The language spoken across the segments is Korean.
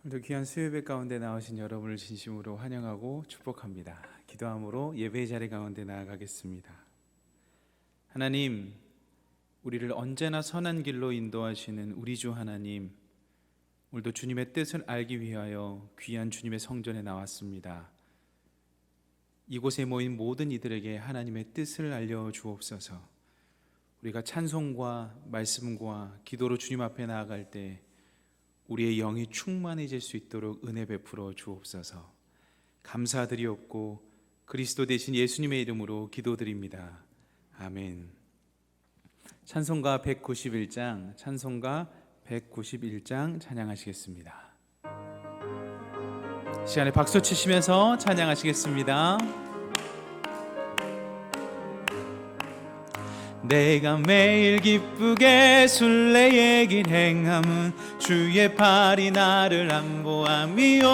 오늘도 귀한 수요예배 가운데 나오신 여러분을 진심으로 환영하고 축복합니다. 기도함으로 예배의 자리 가운데 나아가겠습니다. 하나님, 우리를 언제나 선한 길로 인도하시는 우리 주 하나님, 오늘도 주님의 뜻을 알기 위하여 귀한 주님의 성전에 나왔습니다. 이곳에 모인 모든 이들에게 하나님의 뜻을 알려주옵소서. 우리가 찬송과 말씀과 기도로 주님 앞에 나아갈 때 우리의 영이 충만해질 수 있도록 은혜 베풀어 주옵소서. 감사드리옵고 그리스도 되신 예수님의 이름으로 기도드립니다. 아멘. 찬송가 191장 찬양하시겠습니다. 시간에 박수 치시면서 찬양하시겠습니다. 내가 매일 기쁘게 순례의 길 행함은 주의 팔이 나를 안보함이요,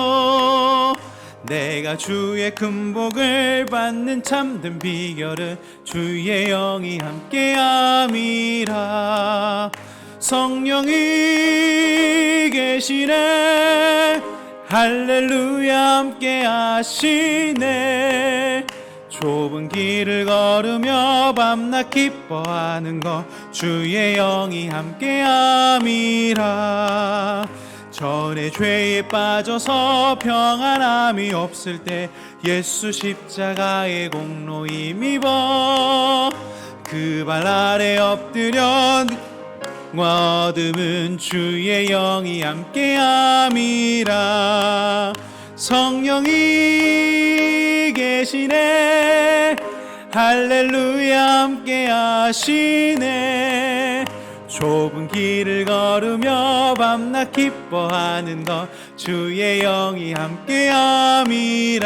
내가 주의 큰 복을 받는 참된 비결은 주의 영이 함께함이라. 성령이 계시네, 할렐루야 함께하시네. 좁은 길을 걸으며 밤낮 기뻐하는 것 주의 영이 함께함이라. 전에 죄에 빠져서 평안함이 없을 때 예수 십자가의 공로 힘입어 그 발 아래 엎드려 어둠은 주의 영이 함께함이라. 성령이 계시네, 할렐루야 함께하시네. 좁은 길을 걸으며 밤낮 기뻐하는 것 주의 영이 함께함이라.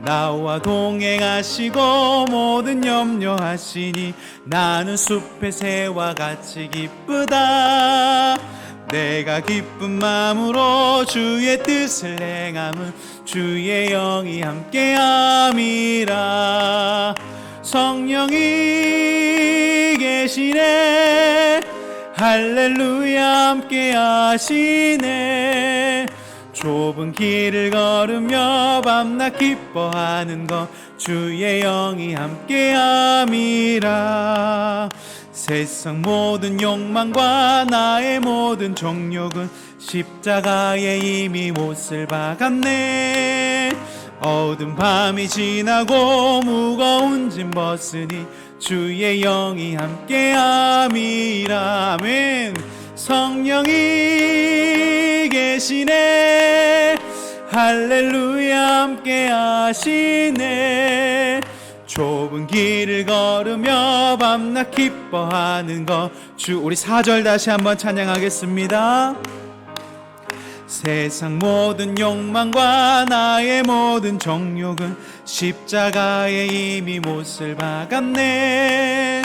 나와 동행하시고 모든 염려하시니 나는 숲의 새와 같이 기쁘다. 내가 기쁜 마음으로 주의 뜻을 행함은 주의 영이 함께함이라. 성령이 계시네, 할렐루야 함께하시네. 좁은 길을 걸으며 밤낮 기뻐하는 것 주의 영이 함께함이라. 세상 모든 욕망과 나의 모든 정욕은 십자가에 이미 못을 박았네. 어두운 밤이 지나고 무거운 짐 벗으니 주의 영이 함께함이라. 아멘. 성령이 계시네, 할렐루야 함께하시네. 좁은 길을 걸으며 밤낮 기뻐하는 것 우리 4절 다시 한번 찬양하겠습니다. 세상 모든 욕망과 나의 모든 정욕은 십자가에 이미 못을 박았네.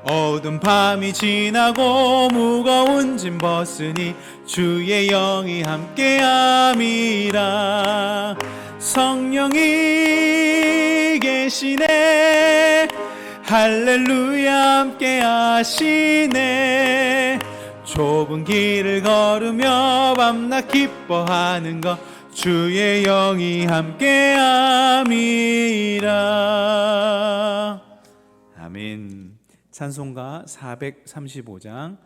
어두운 밤이 지나고 무거운 짐 벗으니 주의 영이 함께함이라. 성령이 계시네, 할렐루야 함께하시네. 좁은 길을 걸으며 밤낮 기뻐하는 것 주의 영이 함께함이라. 아멘. 찬송가 435장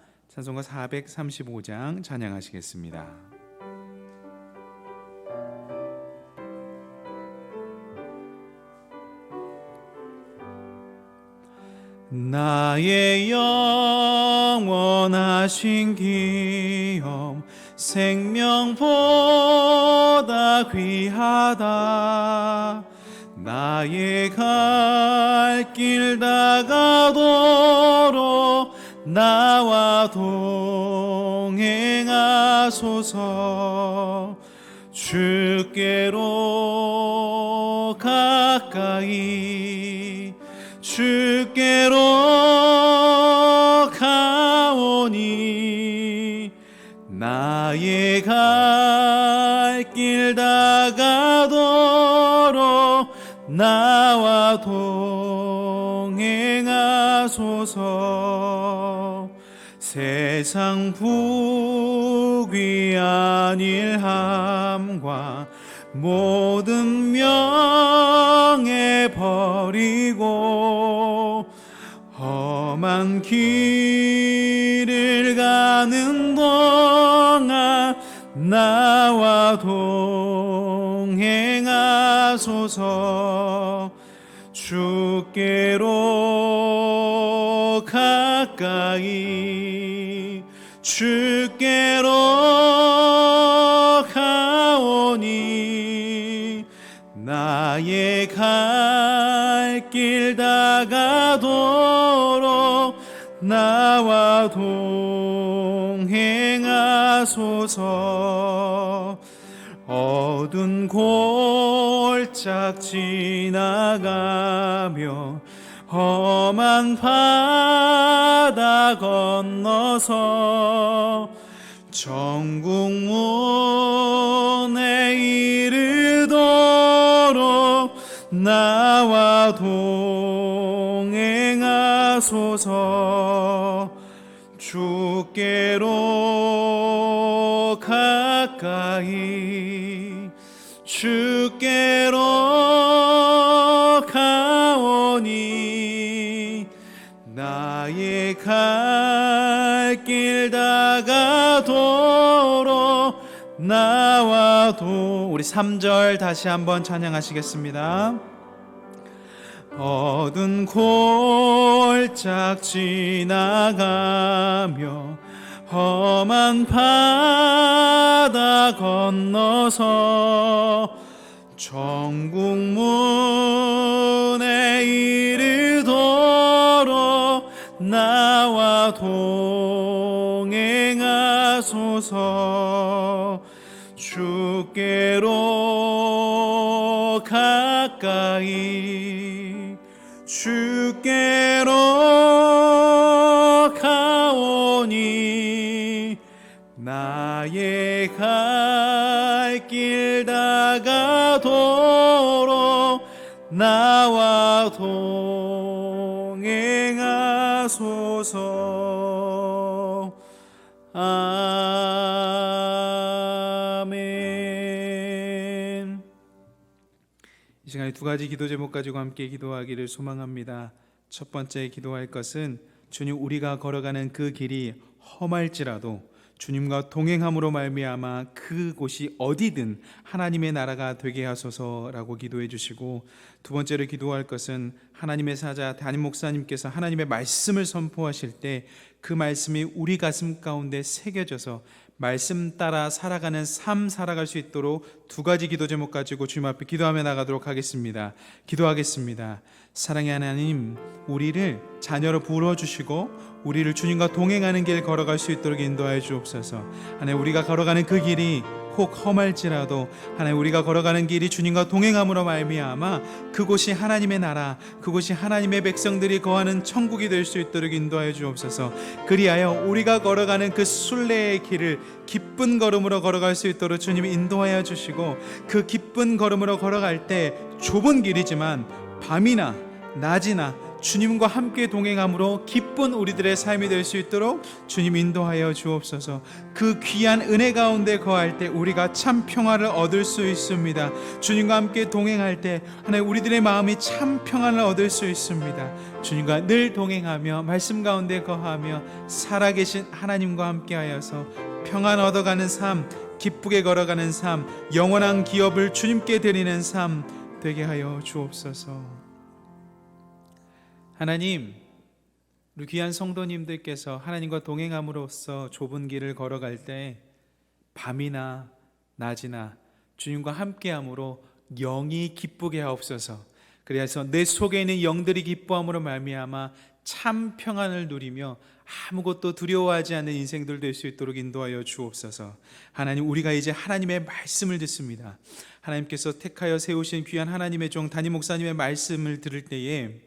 찬양하시겠습니다. 나의 영원하신 기업 생명보다 귀하다. 나의 갈 길 다가도록 나와 동행하소서. 주께로 가까이 주께로 가오니 나의 갈 길 다가도록 나와 동행하소서. 세상 부 귀한 일함과 모든 명예 버리고 험한 길을 가는 동안 나와 동행하소서. 주께로 가까이 주께로 가오니 나의 갈 길 다가도록 나와 동행하소서. 어두운 골짝 지나가며 험한 바다 건너서 천국 문에 이르도록 나와 동행하소서. 주께로 가까이 주께로 가오니 나의 갈 길 다가도록 나와 우리 3절 다시 한번 찬양하시겠습니다. 어두운 골짝 지나가며 험한 바다 건너서 천국 문에 이르도록 나와 동행하소서. 주께로 가까이 주께로 가오니 나의 갈 길 다가도록 나와 동행하소서. 아멘. 이 시간에 두 가지 기도 제목 가지고 함께 기도하기를 소망합니다. 첫 번째 기도할 것은 주님, 우리가 걸어가는 그 길이 험할지라도 주님과 동행함으로 말미암아 그곳이 어디든 하나님의 나라가 되게 하소서라고 기도해 주시고, 두 번째로 기도할 것은 하나님의 사자 담임 목사님께서 하나님의 말씀을 선포하실 때 그 말씀이 우리 가슴 가운데 새겨져서 말씀 따라 살아가는 삶 살아갈 수 있도록 두 가지 기도 제목 가지고 주님 앞에 기도하며 나가도록 하겠습니다. 기도하겠습니다. 사랑의 하나님, 우리를 자녀로 불러주시고 우리를 주님과 동행하는 길 걸어갈 수 있도록 인도하여 주옵소서. 하나님, 우리가 걸어가는 그 길이 혹 험할지라도 하나님, 우리가 걸어가는 길이 주님과 동행함으로 말미암아 그곳이 하나님의 나라, 그곳이 하나님의 백성들이 거하는 천국이 될 수 있도록 인도하여 주옵소서. 그리하여 우리가 걸어가는 그 순례의 길을 기쁜 걸음으로 걸어갈 수 있도록 주님이 인도하여 주시고, 그 기쁜 걸음으로 걸어갈 때 좁은 길이지만 밤이나 낮이나 주님과 함께 동행함으로 기쁜 우리들의 삶이 될 수 있도록 주님 인도하여 주옵소서. 그 귀한 은혜 가운데 거할 때 우리가 참 평화를 얻을 수 있습니다. 주님과 함께 동행할 때 하나님, 우리들의 마음이 참 평안을 얻을 수 있습니다. 주님과 늘 동행하며 말씀 가운데 거하며 살아계신 하나님과 함께 하여서 평안 얻어가는 삶, 기쁘게 걸어가는 삶, 영원한 기업을 주님께 드리는 삶 되게 하여 주옵소서. 하나님, 우리 귀한 성도님들께서 하나님과 동행함으로써 좁은 길을 걸어갈 때 밤이나 낮이나 주님과 함께함으로 영이 기쁘게 하옵소서. 그래서 내 속에 있는 영들이 기뻐함으로 말미암아 참 평안을 누리며 아무것도 두려워하지 않는 인생들 될 수 있도록 인도하여 주옵소서. 하나님, 우리가 이제 하나님의 말씀을 듣습니다. 하나님께서 택하여 세우신 귀한 하나님의 종 담임 목사님의 말씀을 들을 때에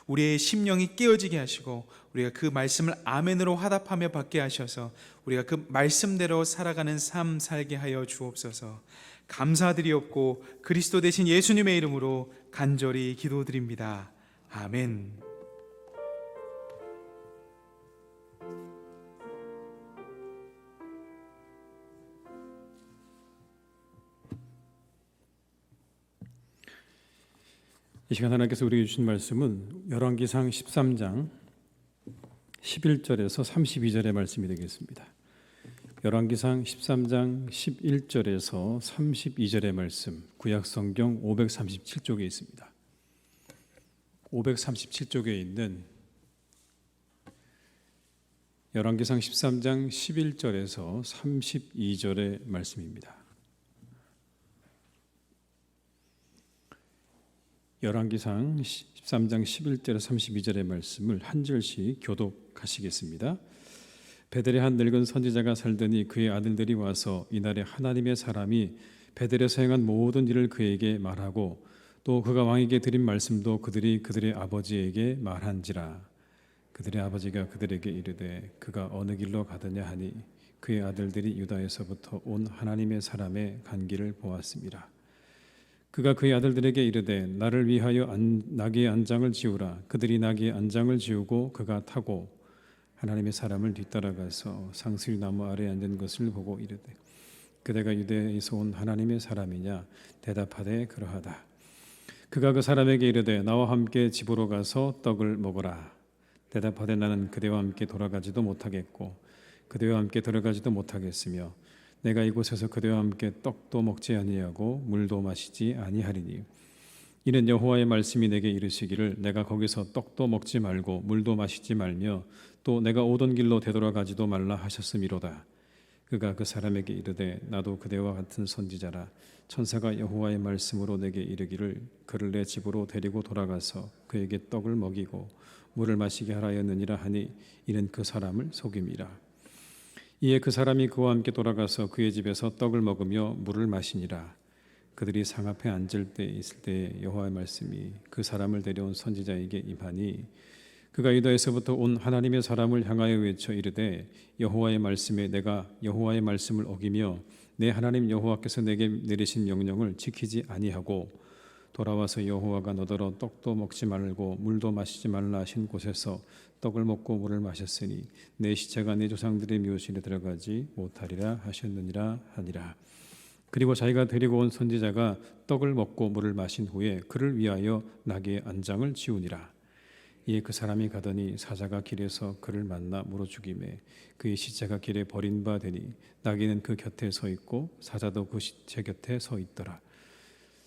우리의 심령이 깨어지게 하시고 우리가 그 말씀을 아멘으로 화답하며 받게 하셔서 우리가 그 말씀대로 살아가는 삶 살게 하여 주옵소서. 감사드리옵고 그리스도 되신 예수님의 이름으로 간절히 기도드립니다. 아멘. 이 시간 하나님께서 우리에게 주신 말씀은 열왕기상 13장 11절에서 32절의 말씀이 되겠습니다. 열왕기상 13장 11절에서 32절의 말씀, 구약성경 537쪽에 있습니다. 537쪽에 있는 열왕기상 13장 11절에서 32절의 말씀입니다. 열왕기상 13장 11절에서 32절의 말씀을 한 절씩 교독하시겠습니다. 베델에 한 늙은 선지자가 살더니 그의 아들들이 와서 이날에 하나님의 사람이 베델에서 행한 모든 일을 그에게 말하고 또 그가 왕에게 드린 말씀도 그들이 그들의 아버지에게 말한지라. 그들의 아버지가 그들에게 이르되 그가 어느 길로 가더냐 하니 그의 아들들이 유다에서부터 온 하나님의 사람의 간 길을 보았습니다. 그가 그의 아들들에게 이르되 나를 위하여 나귀의 안장을 지우라. 그들이 나귀의 안장을 지우고 그가 타고 하나님의 사람을 뒤따라가서 상수리 나무 아래에 앉은 것을 보고 이르되 그대가 유대에서 온 하나님의 사람이냐? 대답하되 그러하다. 그가 그 사람에게 이르되 나와 함께 집으로 가서 떡을 먹으라. 대답하되 나는 그대와 함께 돌아가지도 못하겠고 그대와 함께 들어가지도 못하겠으며 내가 이곳에서 그대와 함께 떡도 먹지 아니하고 물도 마시지 아니하리니 이는 여호와의 말씀이 내게 이르시기를 내가 거기서 떡도 먹지 말고 물도 마시지 말며 또 내가 오던 길로 되돌아가지도 말라 하셨음이로다. 그가 그 사람에게 이르되 나도 그대와 같은 선지자라. 천사가 여호와의 말씀으로 내게 이르기를 그를 내 집으로 데리고 돌아가서 그에게 떡을 먹이고 물을 마시게 하라였느니라 하니 이는 그 사람을 속임이라. 이에 그 사람이 그와 함께 돌아가서 그의 집에서 떡을 먹으며 물을 마시니라. 그들이 상 앞에 앉을 때 있을 때 여호와의 말씀이 그 사람을 데려온 선지자에게 임하니 그가 유다에서부터 온 하나님의 사람을 향하여 외쳐 이르되 여호와의 말씀에 내가 여호와의 말씀을 어기며 내 하나님 여호와께서 내게 내리신 명령을 지키지 아니하고 돌아와서 여호와가 너더러 떡도 먹지 말고 물도 마시지 말라 하신 곳에서 떡을 먹고 물을 마셨으니 내 시체가 내 조상들의 묘실에 들어가지 못하리라 하셨느니라 하니라. 그리고 자기가 데리고 온 선지자가 떡을 먹고 물을 마신 후에 그를 위하여 나귀의 안장을 지우니라. 이에 그 사람이 가더니 사자가 길에서 그를 만나 물어 죽이매 그의 시체가 길에 버린 바 되니 나귀는 그 곁에 서 있고 사자도 그 시체 곁에 서 있더라.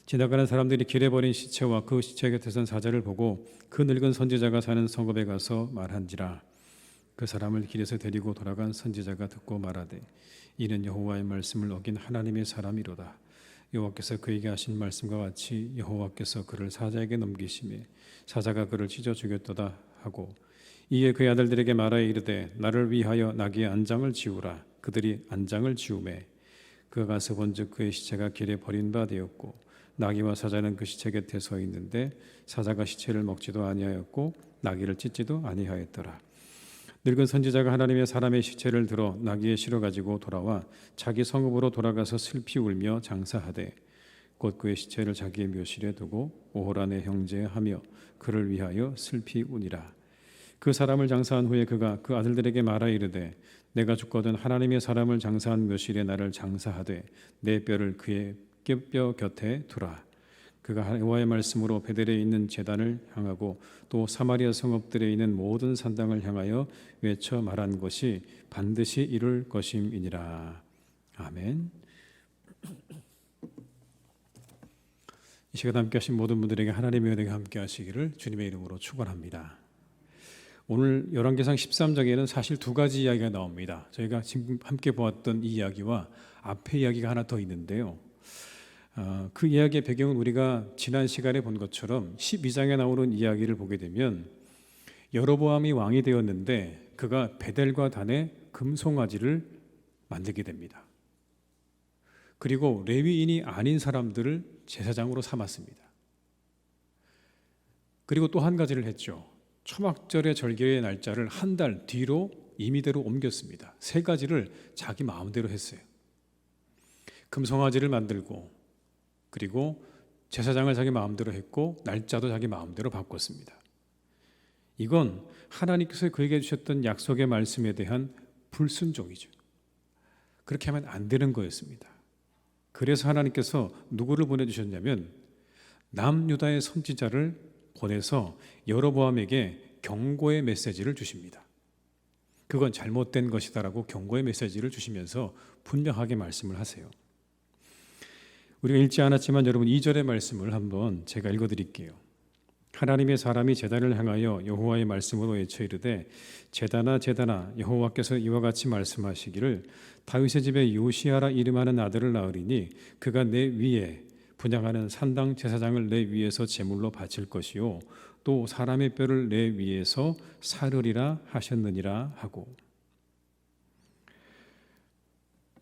지나가는 사람들이 길에 버린 시체와 그 시체 곁에 선 사자를 보고 그 늙은 선지자가 사는 성읍에 가서 말한지라. 그 사람을 길에서 데리고 돌아간 선지자가 듣고 말하되 이는 여호와의 말씀을 어긴 하나님의 사람이로다. 여호와께서 그에게 하신 말씀과 같이 여호와께서 그를 사자에게 넘기심에 사자가 그를 찢어 죽였도다 하고 이에 그의 아들들에게 말하여 이르되 나를 위하여 나귀의 안장을 지우라. 그들이 안장을 지우매 그가 가서 본즉 그의 시체가 길에 버린 바 되었고 나귀와 사자는 그 시체 곁에 서 있는데 사자가 시체를 먹지도 아니하였고 나귀를 찢지도 아니하였더라. 늙은 선지자가 하나님의 사람의 시체를 들어 나귀에 실어 가지고 돌아와 자기 성읍으로 돌아가서 슬피 울며 장사하되 곧 그의 시체를 자기의 묘실에 두고 오호란의 형제에 하며 그를 위하여 슬피 우니라. 그 사람을 장사한 후에 그가 그 아들들에게 말하 이르되 내가 죽거든 하나님의 사람을 장사한 묘실에 나를 장사하되 내 뼈를 그의 뼈 곁에 두라. 그가 여호와의 말씀으로 베델에 있는 제단을 향하고 또 사마리아 성읍들에 있는 모든 산당을 향하여 외쳐 말한 것이 반드시 이룰 것임이니라. 아멘. 이 시간 함께 하신 모든 분들에게 하나님의 은혜가 함께 하시기를 주님의 이름으로 축원합니다. 오늘 열왕기상 13장에는 사실 두 가지 이야기가 나옵니다. 저희가 지금 함께 보았던 이 이야기와 앞에 이야기가 하나 더 있는데요. 그 이야기의 배경은 우리가 지난 시간에 본 것처럼 12장에 나오는 이야기를 보게 되면 여로보암이 왕이 되었는데 그가 베델과 단에 금송아지를 만들게 됩니다. 그리고 레위인이 아닌 사람들을 제사장으로 삼았습니다. 그리고 또 한 가지를 했죠. 초막절의 절개의 날짜를 한 달 뒤로 임의대로 옮겼습니다. 세 가지를 자기 마음대로 했어요. 금송아지를 만들고 그리고 제사장을 자기 마음대로 했고 날짜도 자기 마음대로 바꿨습니다. 이건 하나님께서 그에게 주셨던 약속의 말씀에 대한 불순종이죠. 그렇게 하면 안 되는 거였습니다. 그래서 하나님께서 누구를 보내주셨냐면 남유다의 선지자를 보내서 여로보암에게 경고의 메시지를 주십니다. 그건 잘못된 것이다라고 경고의 메시지를 주시면서 분명하게 말씀을 하세요. 우리가 읽지 않았지만 여러분 2절의 말씀을 한번 제가 읽어드릴게요. 하나님의 사람이 제단을 향하여 여호와의 말씀으로 외쳐 이르되 제단아 제단아 여호와께서 이와 같이 말씀하시기를 다윗의 집에 요시아라 이름하는 아들을 낳으리니 그가 내 위에 분향하는 산당 제사장을 내 위에서 제물로 바칠 것이요 또 사람의 뼈를 내 위에서 사르리라 하셨느니라 하고,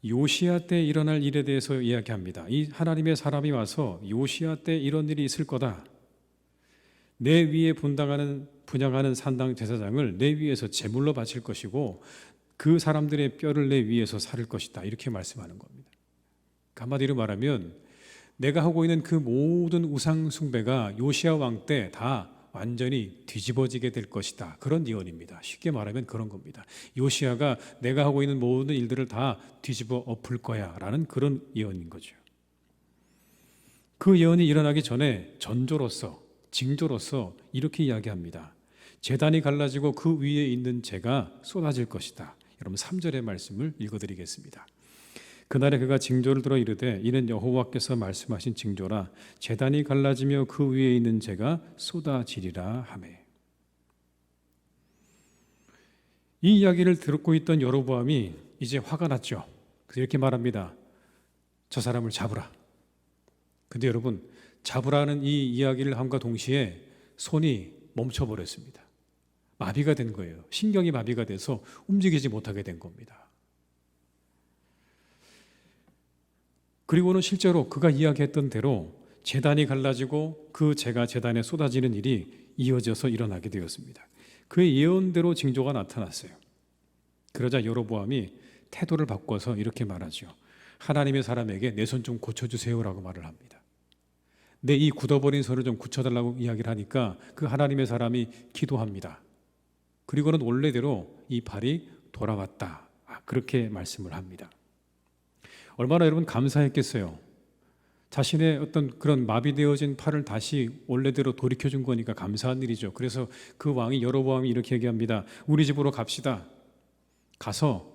요시아 때 일어날 일에 대해서 이야기합니다. 이 하나님의 사람이 와서 요시아 때 이런 일이 있을 거다. 내 위에 분향하는 산당 제사장을 내 위에서 제물로 바칠 것이고 그 사람들의 뼈를 내 위에서 사를 것이다. 이렇게 말씀하는 겁니다. 한마디로 말하면 내가 하고 있는 그 모든 우상 숭배가 요시아 왕 때 다 완전히 뒤집어지게 될 것이다. 그런 예언입니다. 쉽게 말하면 그런 겁니다. 요시아가 내가 하고 있는 모든 일들을 다 뒤집어 엎을 거야 라는 그런 예언인 거죠. 그 예언이 일어나기 전에 전조로서 징조로서 이렇게 이야기합니다. 제단이 갈라지고 그 위에 있는 재가 쏟아질 것이다. 여러분 3절의 말씀을 읽어드리겠습니다. 그날에 그가 징조를 들어 이르되 이는 여호와께서 말씀하신 징조라 제단이 갈라지며 그 위에 있는 재가 쏟아지리라 하매. 이 이야기를 듣고 있던 여로보암이 이제 화가 났죠. 그래서 이렇게 말합니다. 저 사람을 잡으라. 근데 여러분 잡으라는 이 이야기를 함과 동시에 손이 멈춰버렸습니다. 마비가 된 거예요. 신경이 마비가 돼서 움직이지 못하게 된 겁니다. 그리고는 실제로 그가 이야기했던 대로 제단이 갈라지고 그 재가 제단에 쏟아지는 일이 이어져서 일어나게 되었습니다. 그의 예언대로 징조가 나타났어요. 그러자 여로보암이 태도를 바꿔서 이렇게 말하죠. 하나님의 사람에게 내 손 좀 고쳐주세요라고 말을 합니다. 내 이 굳어버린 손을 좀 굳혀달라고 이야기를 하니까 그 하나님의 사람이 기도합니다. 그리고는 원래대로 이 발이 돌아왔다. 그렇게 말씀을 합니다. 얼마나 여러분 감사했겠어요. 자신의 어떤 그런 마비되어진 팔을 다시 원래대로 돌이켜준 거니까 감사한 일이죠. 그래서 그 왕이 여로보암이 이렇게 얘기합니다. 우리 집으로 갑시다.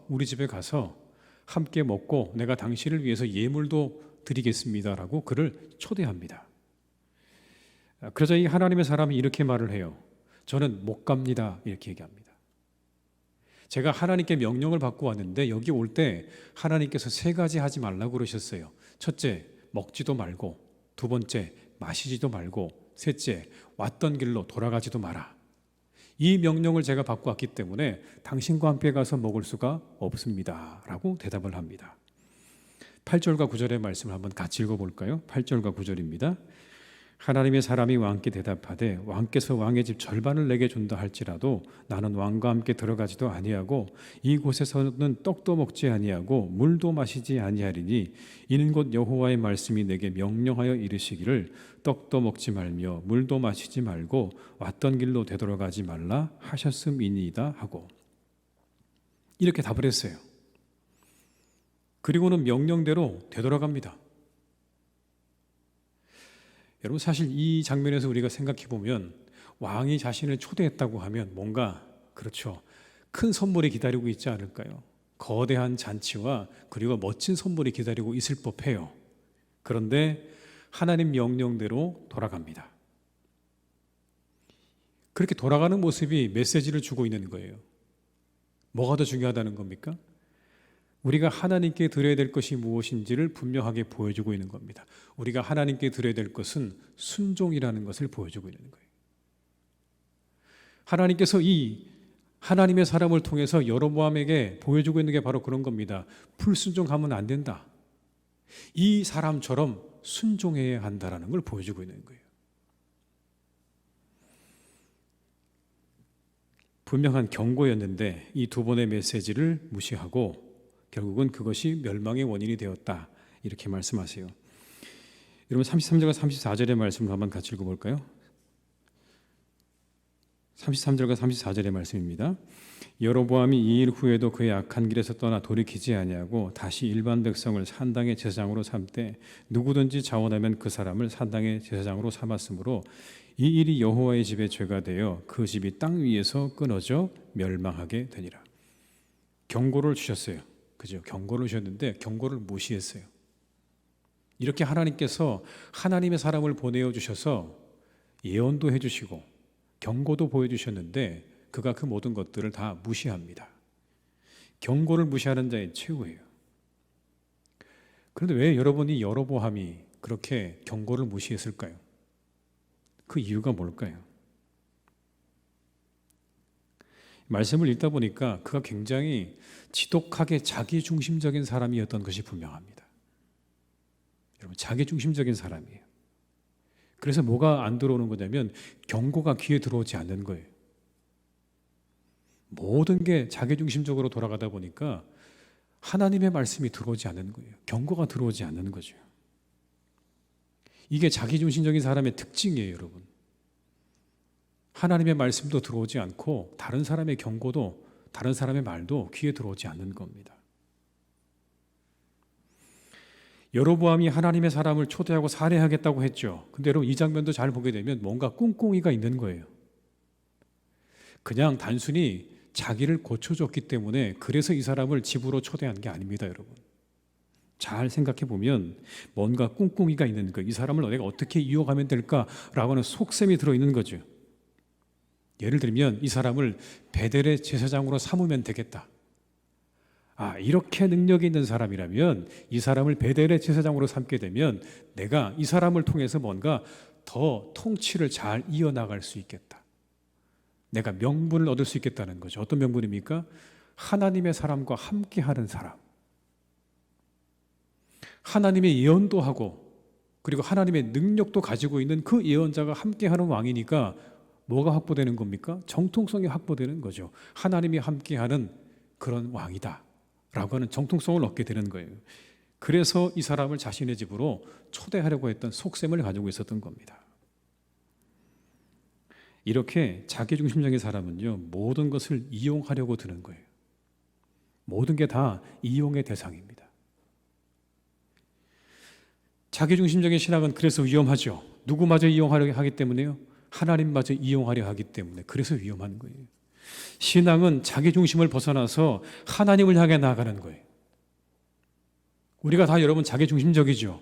우리 집에 가서 함께 먹고 내가 당신을 위해서 예물도 드리겠습니다라고 그를 초대합니다. 그러자 이 하나님의 사람이 이렇게 말을 해요. 저는 못 갑니다. 이렇게 얘기합니다. 제가 하나님께 명령을 받고 왔는데 여기 올 때 하나님께서 3가지 하지 말라고 그러셨어요. 첫째, 먹지도 말고, 두 번째, 마시지도 말고, 셋째, 왔던 길로 돌아가지도 마라. 이 명령을 제가 받고 왔기 때문에 당신과 함께 가서 먹을 수가 없습니다. 라고 대답을 합니다. 8절과 9절의 말씀을 한번 같이 읽어볼까요? 8절과 9절입니다. 하나님의 사람이 왕께 대답하되 왕께서 왕의 집 절반을 내게 준다 할지라도 나는 왕과 함께 들어가지도 아니하고 이곳에서는 떡도 먹지 아니하고 물도 마시지 아니하리니 이는 곧 여호와의 말씀이 내게 명령하여 이르시기를 떡도 먹지 말며 물도 마시지 말고 왔던 길로 되돌아가지 말라 하셨음이니이다 하고 이렇게 답을 했어요. 그리고는 명령대로 되돌아갑니다. 여러분 사실 이 장면에서 우리가 생각해 보면 왕이 자신을 초대했다고 하면 뭔가 그렇죠. 큰 선물이 기다리고 있지 않을까요? 거대한 잔치와 그리고 멋진 선물이 기다리고 있을 법해요. 그런데 하나님 명령대로 돌아갑니다. 그렇게 돌아가는 모습이 메시지를 주고 있는 거예요. 뭐가 더 중요하다는 겁니까? 우리가 하나님께 드려야 될 것이 무엇인지를 분명하게 보여주고 있는 겁니다. 우리가 하나님께 드려야 될 것은 순종이라는 것을 보여주고 있는 거예요. 하나님께서 이 하나님의 사람을 통해서 여로보암에게 보여주고 있는 게 바로 그런 겁니다. 불순종하면 안 된다. 이 사람처럼 순종해야 한다는 걸 보여주고 있는 거예요. 분명한 경고였는데 이 두 번의 메시지를 무시하고 결국은 그것이 멸망의 원인이 되었다. 이렇게 말씀하세요. 여러분 33절과 34절의 말씀을 한번 같이 읽어볼까요? 33절과 34절의 말씀입니다. 여로보암이 이 일 후에도 그의 악한 길에서 떠나 돌이키지 아니하고 다시 일반 백성을 산당의 제사장으로 삼되 누구든지 자원하면 그 사람을 산당의 제사장으로 삼았으므로 이 일이 여호와의 집에 죄가 되어 그 집이 땅 위에서 끊어져 멸망하게 되니라. 경고를 주셨어요. 그죠? 경고를 주셨는데 경고를 무시했어요. 이렇게 하나님께서 하나님의 사람을 보내어 주셔서 예언도 해주시고 경고도 보여주셨는데 그가 그 모든 것들을 다 무시합니다. 경고를 무시하는 자의 최후예요. 그런데 왜 여러분이 여로보암이 그렇게 경고를 무시했을까요? 그 이유가 뭘까요? 말씀을 읽다 보니까 그가 굉장히 지독하게 자기중심적인 사람이었던 것이 분명합니다. 여러분, 자기중심적인 사람이에요. 그래서 뭐가 안 들어오는 거냐면 경고가 귀에 들어오지 않는 거예요. 모든 게 자기중심적으로 돌아가다 보니까 하나님의 말씀이 들어오지 않는 거예요. 경고가 들어오지 않는 거죠. 이게 자기중심적인 사람의 특징이에요, 여러분. 하나님의 말씀도 들어오지 않고 다른 사람의 경고도, 다른 사람의 말도 귀에 들어오지 않는 겁니다. 여로보암이 하나님의 사람을 초대하고 살해하겠다고 했죠. 근데 여러분, 이 장면도 잘 보게 되면 뭔가 꿍꿍이가 있는 거예요. 그냥 단순히 자기를 고쳐줬기 때문에 그래서 이 사람을 집으로 초대한 게 아닙니다, 여러분. 잘 생각해 보면 뭔가 꿍꿍이가 있는 거예요. 이 사람을 내가 어떻게 이용하면 될까라고 하는 속셈이 들어있는 거죠. 예를 들면 이 사람을 베델의 제사장으로 삼으면 되겠다. 이렇게 능력이 있는 사람이라면 이 사람을 베델의 제사장으로 삼게 되면 내가 이 사람을 통해서 뭔가 더 통치를 잘 이어나갈 수 있겠다. 내가 명분을 얻을 수 있겠다는 거죠. 어떤 명분입니까? 하나님의 사람과 함께하는 사람. 하나님의 예언도 하고 그리고 하나님의 능력도 가지고 있는 그 예언자가 함께하는 왕이니까 뭐가 확보되는 겁니까? 정통성이 확보되는 거죠. 하나님이 함께하는 그런 왕이다 라고 하는 정통성을 얻게 되는 거예요. 그래서 이 사람을 자신의 집으로 초대하려고 했던 속셈을 가지고 있었던 겁니다. 이렇게 자기중심적인 사람은요, 모든 것을 이용하려고 드는 거예요. 모든 게 다 이용의 대상입니다. 자기중심적인 신앙은 그래서 위험하죠. 누구마저 이용하려 하기 때문에요? 하나님마저 이용하려 하기 때문에. 그래서 위험한 거예요. 신앙은 자기중심을 벗어나서 하나님을 향해 나아가는 거예요. 우리가 다 여러분 자기중심적이죠.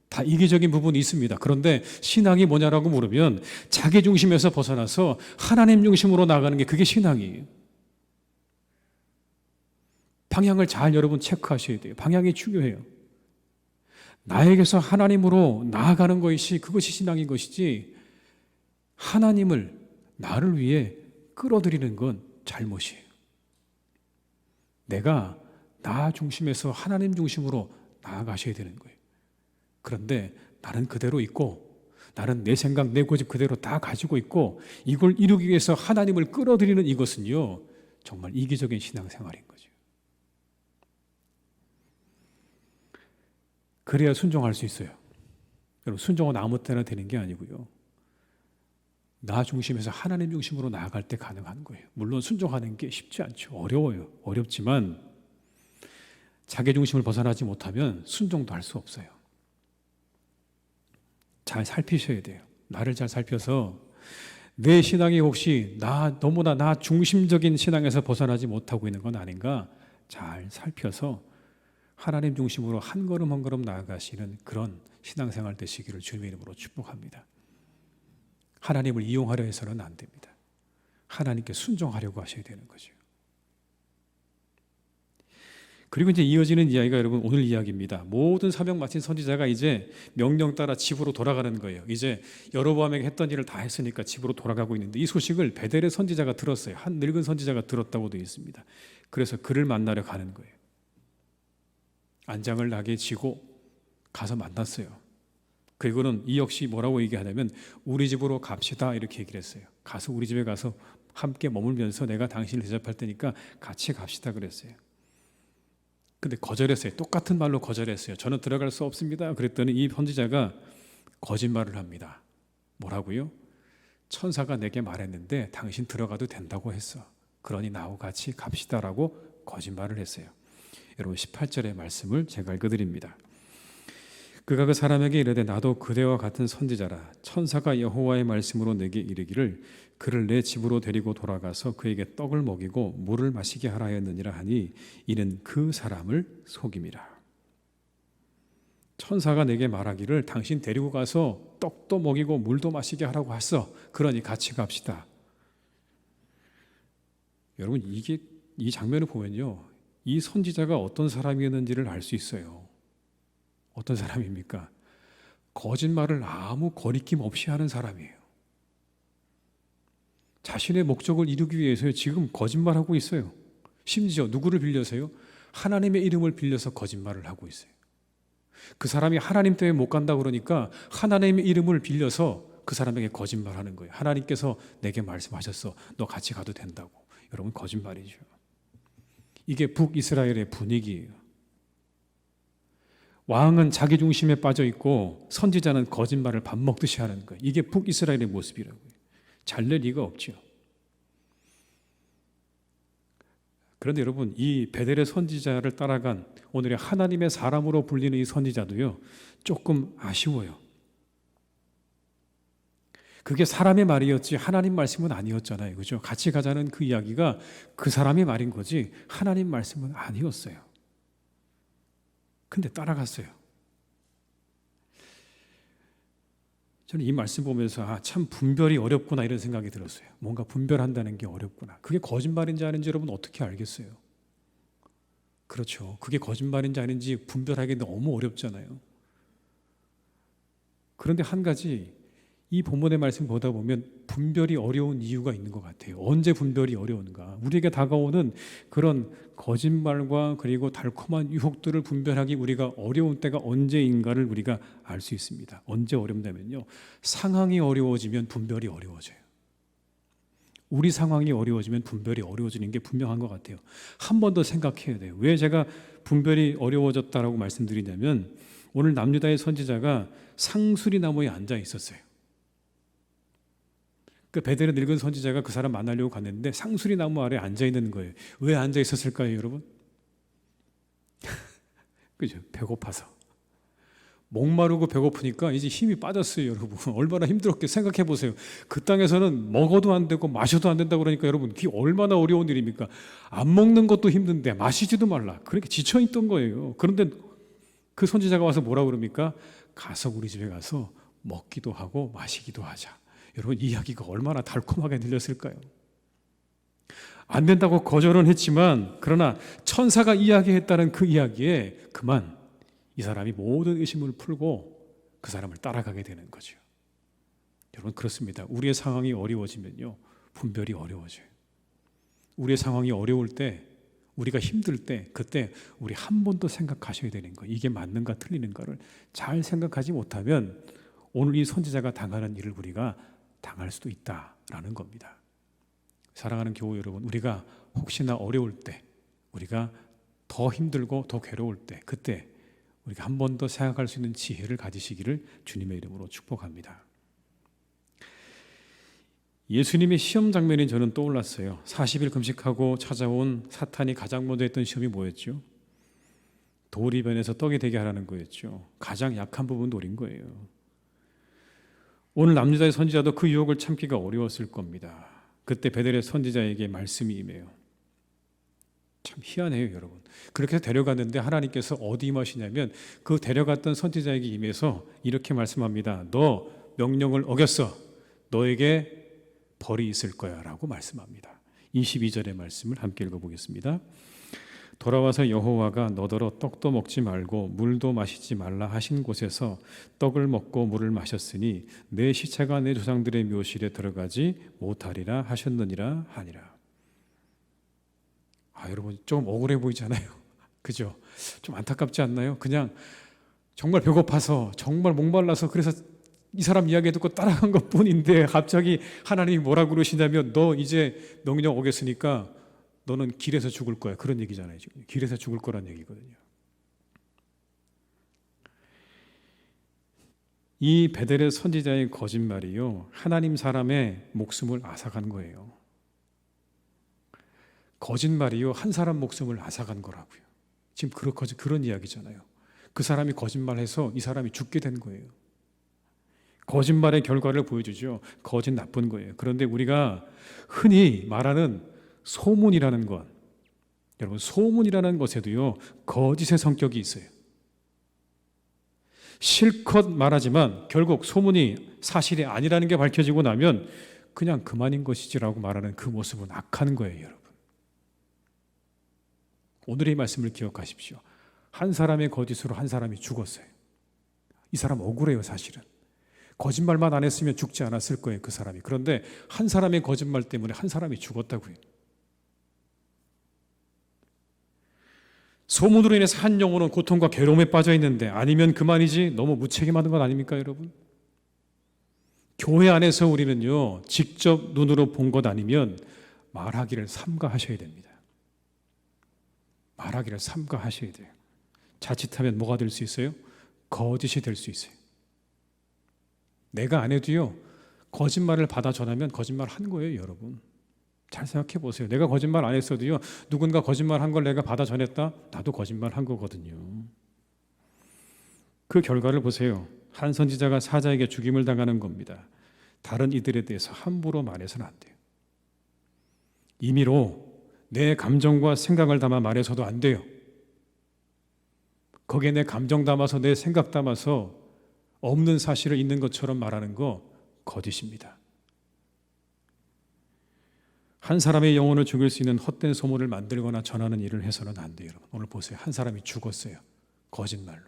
다 이기적인 부분이 있습니다. 그런데 신앙이 뭐냐라고 물으면 자기중심에서 벗어나서 하나님 중심으로 나아가는 게 그게 신앙이에요. 방향을 잘 여러분 체크하셔야 돼요. 방향이 중요해요. 나에게서 하나님으로 나아가는 것이 그것이 신앙인 것이지 하나님을 나를 위해 끌어들이는 건 잘못이에요. 내가 나 중심에서 하나님 중심으로 나아가셔야 되는 거예요. 그런데 나는 그대로 있고 나는 내 생각, 내 고집 그대로 다 가지고 있고 이걸 이루기 위해서 하나님을 끌어들이는 이것은요 정말 이기적인 신앙생활인 거죠. 그래야 순종할 수 있어요. 여러분, 순종은 아무 때나 되는 게 아니고요. 나 중심에서 하나님 중심으로 나아갈 때 가능한 거예요. 물론 순종하는 게 쉽지 않죠. 어려워요. 어렵지만 자기 중심을 벗어나지 못하면 순종도 할 수 없어요. 잘 살피셔야 돼요. 나를 잘 살펴서 내 신앙이 혹시 너무나 나 중심적인 신앙에서 벗어나지 못하고 있는 건 아닌가 잘 살펴서 하나님 중심으로 한 걸음 한 걸음 나아가시는 그런 신앙생활 되시기를 주님의 이름으로 축복합니다. 하나님을 이용하려 해서는 안 됩니다. 하나님께 순종하려고 하셔야 되는 거죠. 그리고 이제 이어지는 이야기가 여러분 오늘 이야기입니다. 모든 사명 마친 선지자가 이제 명령 따라 집으로 돌아가는 거예요. 이제 여로보암에게 했던 일을 다 했으니까 집으로 돌아가고 있는데 이 소식을 베델의 선지자가 들었어요. 한 늙은 선지자가 들었다고 되어 있습니다. 그래서 그를 만나러 가는 거예요. 안장을 나게 지고 가서 만났어요. 그리고는 이 역시 뭐라고 얘기하냐면 우리 집으로 갑시다 이렇게 얘기를 했어요. 가서 우리 집에 가서 함께 머물면서 내가 당신을 대접할 테니까 같이 갑시다 그랬어요. 근데 거절했어요. 똑같은 말로 거절했어요. 저는 들어갈 수 없습니다. 그랬더니 이 선지자가 거짓말을 합니다. 뭐라고요? 천사가 내게 말했는데 당신 들어가도 된다고 했어. 그러니 나하고 같이 갑시다라고 거짓말을 했어요. 여러분 18절의 말씀을 제가 읽어드립니다. 그가 그 사람에게 이르되 나도 그대와 같은 선지자라. 천사가 여호와의 말씀으로 내게 이르기를 그를 내 집으로 데리고 돌아가서 그에게 떡을 먹이고 물을 마시게 하라 하였느니라 하니 이는 그 사람을 속임이라. 천사가 내게 말하기를 당신 데리고 가서 떡도 먹이고 물도 마시게 하라고 했어. 그러니 같이 갑시다. 여러분 이 장면을 보면요, 이 선지자가 어떤 사람이었는지를 알 수 있어요. 어떤 사람입니까? 거짓말을 아무 거리낌 없이 하는 사람이에요. 자신의 목적을 이루기 위해서 지금 거짓말하고 있어요. 심지어 누구를 빌려서요? 하나님의 이름을 빌려서 거짓말을 하고 있어요. 그 사람이 하나님 때문에 못 간다 그러니까 하나님의 이름을 빌려서 그 사람에게 거짓말하는 거예요. 하나님께서 내게 말씀하셨어. 너 같이 가도 된다고. 여러분 거짓말이죠. 이게 북이스라엘의 분위기예요. 왕은 자기 중심에 빠져 있고 선지자는 거짓말을 밥 먹듯이 하는 거예요. 이게 북이스라엘의 모습이라고요. 잘 될 리가 없죠. 그런데 여러분 이 베델의 선지자를 따라간 오늘의 하나님의 사람으로 불리는 이 선지자도요 조금 아쉬워요. 그게 사람의 말이었지 하나님 말씀은 아니었잖아요. 그죠? 같이 가자는 그 이야기가 그 사람의 말인 거지 하나님 말씀은 아니었어요. 근데 따라갔어요. 저는 이 말씀 보면서 참 분별이 어렵구나 이런 생각이 들었어요. 뭔가 분별한다는 게 어렵구나. 그게 거짓말인지 아닌지 여러분 어떻게 알겠어요? 그렇죠. 그게 거짓말인지 아닌지 분별하기 너무 어렵잖아요. 그런데 한 가지 이 본문의 말씀 보다 보면 분별이 어려운 이유가 있는 것 같아요. 언제 분별이 어려운가? 우리에게 다가오는 그런 거짓말과 그리고 달콤한 유혹들을 분별하기 우리가 어려운 때가 언제인가를 우리가 알 수 있습니다. 언제 어렵냐면요. 상황이 어려워지면 분별이 어려워져요. 우리 상황이 어려워지면 분별이 어려워지는 게 분명한 것 같아요. 한 번 더 생각해야 돼요. 왜 제가 분별이 어려워졌다라고 말씀드리냐면 오늘 남유다의 선지자가 상수리 나무에 앉아 있었어요. 그 베델의 늙은 선지자가 그 사람 만나려고 갔는데 상수리 나무 아래 앉아 있는 거예요. 왜 앉아 있었을까요, 여러분? 그죠? 배고파서. 목마르고 배고프니까 이제 힘이 빠졌어요, 여러분. 얼마나 힘들었게 생각해 보세요. 그 땅에서는 먹어도 안 되고 마셔도 안 된다고 그러니까 여러분, 그게 얼마나 어려운 일입니까? 안 먹는 것도 힘든데 마시지도 말라. 그렇게 지쳐 있던 거예요. 그런데 그 선지자가 와서 뭐라 그럽니까? 가서 우리 집에 가서 먹기도 하고 마시기도 하자. 여러분 이 이야기가 얼마나 달콤하게 들렸을까요? 안 된다고 거절은 했지만 그러나 천사가 이야기했다는 그 이야기에 그만 이 사람이 모든 의심을 풀고 그 사람을 따라가게 되는 거죠. 여러분 그렇습니다. 우리의 상황이 어려워지면요 분별이 어려워져요. 우리의 상황이 어려울 때 우리가 힘들 때 그때 우리 한 번 더 생각하셔야 되는 거예요. 이게 맞는가 틀리는가를 잘 생각하지 못하면 오늘 이 선지자가 당하는 일을 우리가 당할 수도 있다라는 겁니다. 사랑하는 교우 여러분, 우리가 혹시나 어려울 때, 우리가 더 힘들고 더 괴로울 때, 그때 우리가 한 번 더 생각할 수 있는 지혜를 가지시기를 주님의 이름으로 축복합니다. 예수님의 시험 장면이 저는 떠올랐어요. 40일 금식하고 찾아온 사탄이 가장 먼저 했던 시험이 뭐였죠? 돌이 변해서 떡이 되게 하라는 거였죠. 가장 약한 부분 노린 거예요. 오늘 남유다의 선지자도 그 유혹을 참기가 어려웠을 겁니다. 그때 베델의 선지자에게 말씀이 임해요. 참 희한해요, 여러분. 그렇게 해서 데려갔는데 하나님께서 어디 임하시냐면 그 데려갔던 선지자에게 임해서 이렇게 말씀합니다. 너 명령을 어겼어. 너에게 벌이 있을 거야 라고 말씀합니다. 22절의 말씀을 함께 읽어보겠습니다. 돌아와서 여호와가 너더러 떡도 먹지 말고 물도 마시지 말라 하신 곳에서 떡을 먹고 물을 마셨으니 내 시체가 내 조상들의 묘실에 들어가지 못하리라 하셨느니라 하니라. 여러분 좀 억울해 보이잖아요. 그죠? 좀 안타깝지 않나요? 그냥 정말 배고파서 정말 목말라서 그래서 이 사람 이야기 듣고 따라간 것뿐인데 갑자기 하나님이 뭐라고 그러시냐면 너 이제 명령 어겼으니까 너는 길에서 죽을 거야. 그런 얘기잖아요. 지금. 길에서 죽을 거란 얘기거든요. 22절의 말씀을 함께 읽어보겠습니다. 돌아와서 여호와가 너더러 떡도 먹지 말고 물도 마시지 말라 하신 곳에서 떡을 먹고 물을 마셨으니 내 시체가 내 조상들의 묘실에 들어가지 못하리라 하셨느니라 하니라. 여러분 좀 억울해 보이잖아요. 그냥 정말 배고파서 정말 목말라서 그래서 이 사람 이야기 듣고 따라간 것뿐인데 갑자기 하나님이 뭐라고 그러시냐면 너 이제 명령 어겼으니까 너는 길에서 죽을 거야. 그런 얘기잖아요. 지금. 길에서 죽을 거란 얘기거든요. 이 베델의 선지자의 거짓말이요, 하나님 사람의 목숨을 앗아간 거예요. 거짓말이요, 한 사람 목숨을 앗아간 거라고요. 지금 그런 이야기잖아요. 그 사람이 거짓말해서 이 사람이 죽게 된 거예요. 거짓말의 결과를 보여주죠. 거짓 나쁜 거예요. 그런데 우리가 흔히 말하는 소문이라는 것, 여러분, 소문이라는 것에도요, 거짓의 성격이 있어요. 실컷 말하지만 결국 소문이 사실이 아니라는 게 밝혀지고 나면 그냥 그만인 것이지라고 말하는 그 모습은 악한 거예요, 여러분. 오늘의 말씀을 기억하십시오. 한 사람의 거짓으로 한 사람이 죽었어요. 이 사람 억울해요, 사실은. 거짓말만 안 했으면 죽지 않았을 거예요, 그 사람이. 그런데 한 사람의 거짓말 때문에 한 사람이 죽었다고요. 소문으로 인해서 한 영혼은 고통과 괴로움에 빠져 있는데 아니면 그만이지, 너무 무책임하는 것 아닙니까, 여러분? 교회 안에서 우리는요, 직접 눈으로 본 것 아니면 말하기를 삼가하셔야 됩니다. 말하기를 삼가하셔야 돼요. 자칫하면 뭐가 될 수 있어요? 거짓이 될 수 있어요. 내가 안 해도요, 거짓말을 받아 전하면 거짓말 한 거예요, 여러분. 잘 생각해 보세요. 내가 거짓말 안 했어도요, 누군가 거짓말 한 걸 내가 받아 전했다? 나도 거짓말 한 거거든요. 그 결과를 보세요. 한 선지자가 사자에게 죽임을 당하는 겁니다. 다른 이들에 대해서 함부로 말해서는 안 돼요. 임의로 내 감정과 생각을 담아 말해서도 안 돼요. 거기에 내 감정 담아서 내 생각 담아서 없는 사실을 있는 것처럼 말하는 거 거짓입니다. 한 사람의 영혼을 죽일 수 있는 헛된 소문을 만들거나 전하는 일을 해서는 안 돼요, 여러분. 오늘 보세요. 한 사람이 죽었어요. 거짓말로.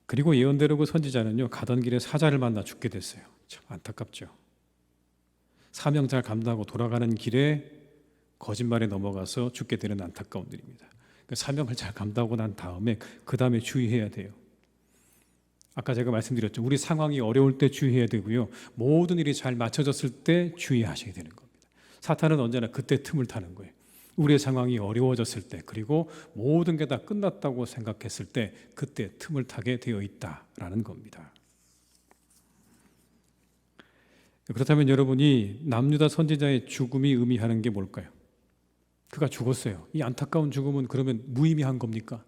그리고 예언대로 그 선지자는요, 가던 길에 사자를 만나 죽게 됐어요. 참 안타깝죠. 사명 잘 감당하고 돌아가는 길에 거짓말에 넘어가서 죽게 되는 안타까운 일입니다. 사명을 잘 감당하고 난 다음에 그 다음에 주의해야 돼요. 아까 제가 말씀드렸죠. 우리 상황이 어려울 때 주의해야 되고요. 모든 일이 잘 맞춰졌을 때 주의하셔야 되는 겁니다. 사탄은 언제나 그때 틈을 타는 거예요. 우리의 상황이 어려워졌을 때, 그리고 모든 게 다 끝났다고 생각했을 때 그때 틈을 타게 되어 있다라는 겁니다. 그렇다면 여러분이 남유다 선지자의 죽음이 의미하는 게 뭘까요? 그가 죽었어요. 이 안타까운 죽음은 그러면 무의미한 겁니까?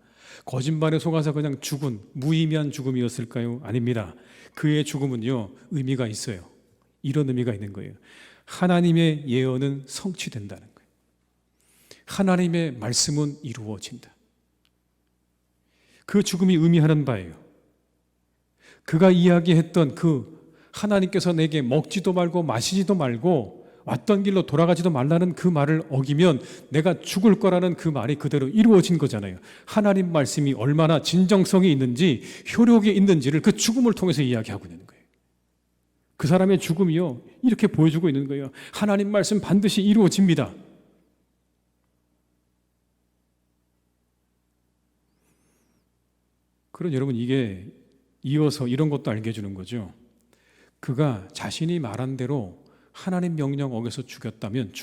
거짓말에 속아서 그냥 죽은 무의미한 죽음이었을까요? 아닙니다. 그의 죽음은요, 의미가 있어요. 이런 의미가 있는 거예요. 하나님의 예언은 성취된다는 거예요. 하나님의 말씀은 이루어진다. 그 죽음이 의미하는 바예요. 그가 이야기했던 그 하나님께서 내게 먹지도 말고 마시지도 말고 왔던 길로 돌아가지도 말라는 그 말을 어기면 내가 죽을 거라는 그 말이 그대로 이루어진 거잖아요. 하나님 말씀이 얼마나 진정성이 있는지, 효력이 있는지를 그 죽음을 통해서 이야기하고 있는 거예요. 그 사람의 죽음이요, 이렇게 보여주고 있는 거예요. 하나님 말씀 반드시 이루어집니다. 그럼 여러분, 이게 이어서 이런 것도 알게 해주는 거죠. 그가 자신이 말한 대로 하나님 명령 어겨서 죽었다면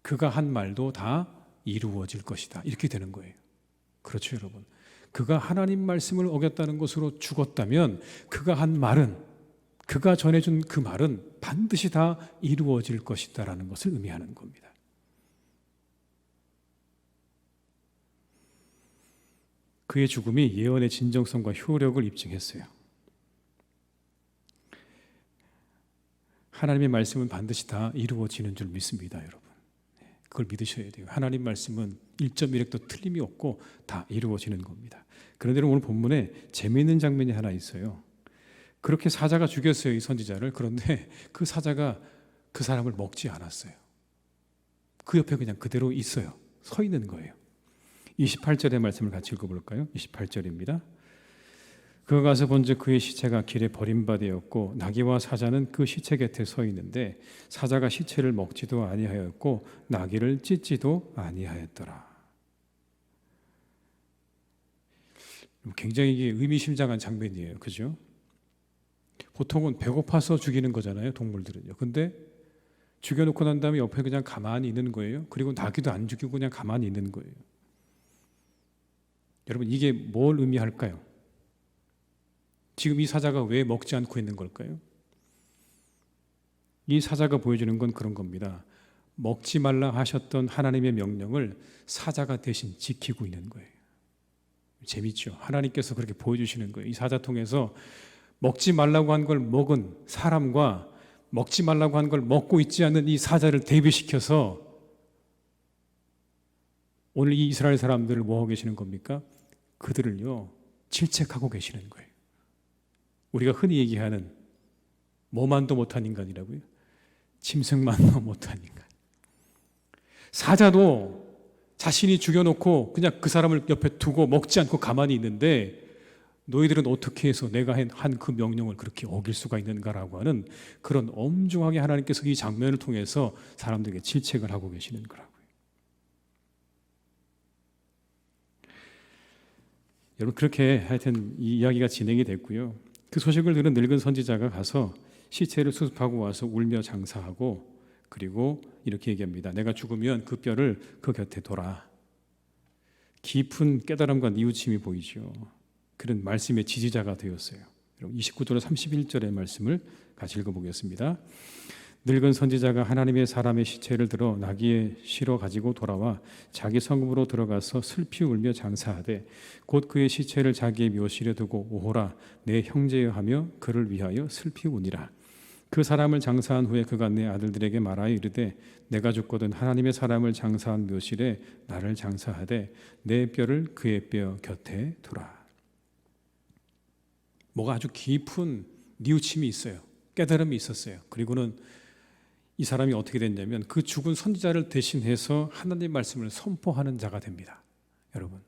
그가 한 말도 다 이루어질 것이다. 이렇게 되는 거예요. 그렇죠, 여러분. 그가 하나님 말씀을 어겼다는 것으로 죽었다면 그가 한 말은, 그가 전해준 그 말은 반드시 다 이루어질 것이다라는 것을 의미하는 겁니다. 그의 죽음이 예언의 진정성과 효력을 입증했어요. 하나님의 말씀은 반드시 다 이루어지는 줄 믿습니다, 여러분. 그걸 믿으셔야 돼요. 하나님 말씀은 1.1획도 틀림이 없고 다 이루어지는 겁니다. 그런데 오늘 본문에 재미있는 장면이 하나 있어요. 그렇게 사자가 죽였어요, 이 선지자를. 그런데 그 사자가 그 사람을 먹지 않았어요. 그 옆에 그냥 그대로 있어요. 서 있는 거예요. 28절의 말씀을 같이 읽어볼까요? 28절입니다. 그가 가서 본즉 그의 시체가 길에 버림받았고 나귀와 사자는 그 시체 곁에 서 있는데 사자가 시체를 먹지도 아니하였고 나귀를 찢지도 아니하였더라. 굉장히 이게 의미심장한 장면이에요. 그죠? 보통은 배고파서 죽이는 거잖아요, 동물들은요. 근데 죽여놓고 난 다음에 옆에 그냥 가만히 있는 거예요. 그리고 나귀도 안 죽이고 그냥 가만히 있는 거예요. 여러분, 이게 뭘 의미할까요? 지금 이 사자가 왜 먹지 않고 있는 걸까요? 이 사자가 보여주는 건 그런 겁니다. 먹지 말라 하셨던 하나님의 명령을 사자가 대신 지키고 있는 거예요. 재밌죠? 하나님께서 그렇게 보여주시는 거예요. 이 사자 통해서 먹지 말라고 한 걸 먹은 사람과 먹지 말라고 한 걸 먹고 있지 않는 이 사자를 대비시켜서 오늘 이 이스라엘 사람들을 뭐하고 계시는 겁니까? 그들을요, 질책하고 계시는 거예요. 우리가 흔히 얘기하는 뭐만도 못한 인간이라고요? 짐승만도 못한 인간. 사자도 자신이 죽여놓고 그냥 그 사람을 옆에 두고 먹지 않고 가만히 있는데 너희들은 어떻게 해서 내가 한 그 명령을 그렇게 어길 수가 있는가라고 하는 그런 엄중하게 하나님께서 이 장면을 통해서 사람들에게 질책을 하고 계시는 거라고요. 여러분, 그렇게 하여튼 이 이야기가 진행이 됐고요. 그 소식을 들은 늙은 선지자가 가서 시체를 수습하고 와서 울며 장사하고, 그리고 이렇게 얘기합니다. 내가 죽으면 그 뼈를 그 곁에 둬라. 깊은 깨달음과 뉘우침이 보이죠. 그런 말씀의 지지자가 되었어요. 여러분, 29절로 31절의 말씀을 같이 읽어보겠습니다. 늙은 선지자가 하나님의 사람의 시체를 들어 나귀에 실어 가지고 돌아와 자기 성읍으로 들어가서 슬피 울며 장사하되 곧 그의 시체를 자기의 묘실에 두고 오호라 내 형제여 하며 그를 위하여 슬피 우니라. 그 사람을 장사한 후에 그가 내 아들들에게 말하여 이르되 내가 죽거든 하나님의 사람을 장사한 묘실에 나를 장사하되 내 뼈를 그의 뼈 곁에 두라. 뭐가 아주 깊은 뉘우침이 있어요. 깨달음이 있었어요. 그리고는 이 사람이 어떻게 됐냐면 그 죽은 선지자를 대신해서 하나님의 말씀을 선포하는 자가 됩니다. 여러분,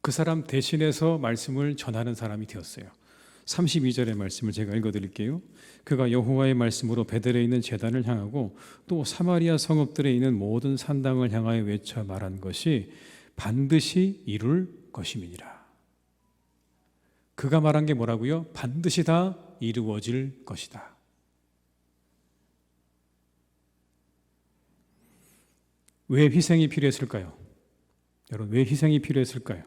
그 사람 대신해서 말씀을 전하는 사람이 되었어요. 32절의 말씀을 제가 읽어드릴게요. 그가 여호와의 말씀으로 베델에 있는 제단을 향하고 또 사마리아 성읍들에 있는 모든 산당을 향하여 외쳐 말한 것이 반드시 이룰 것임이니라. 그가 말한 게 뭐라고요? 반드시 다 이루어질 것이다. 왜 희생이 필요했을까요? 여러분, 왜 희생이 필요했을까요?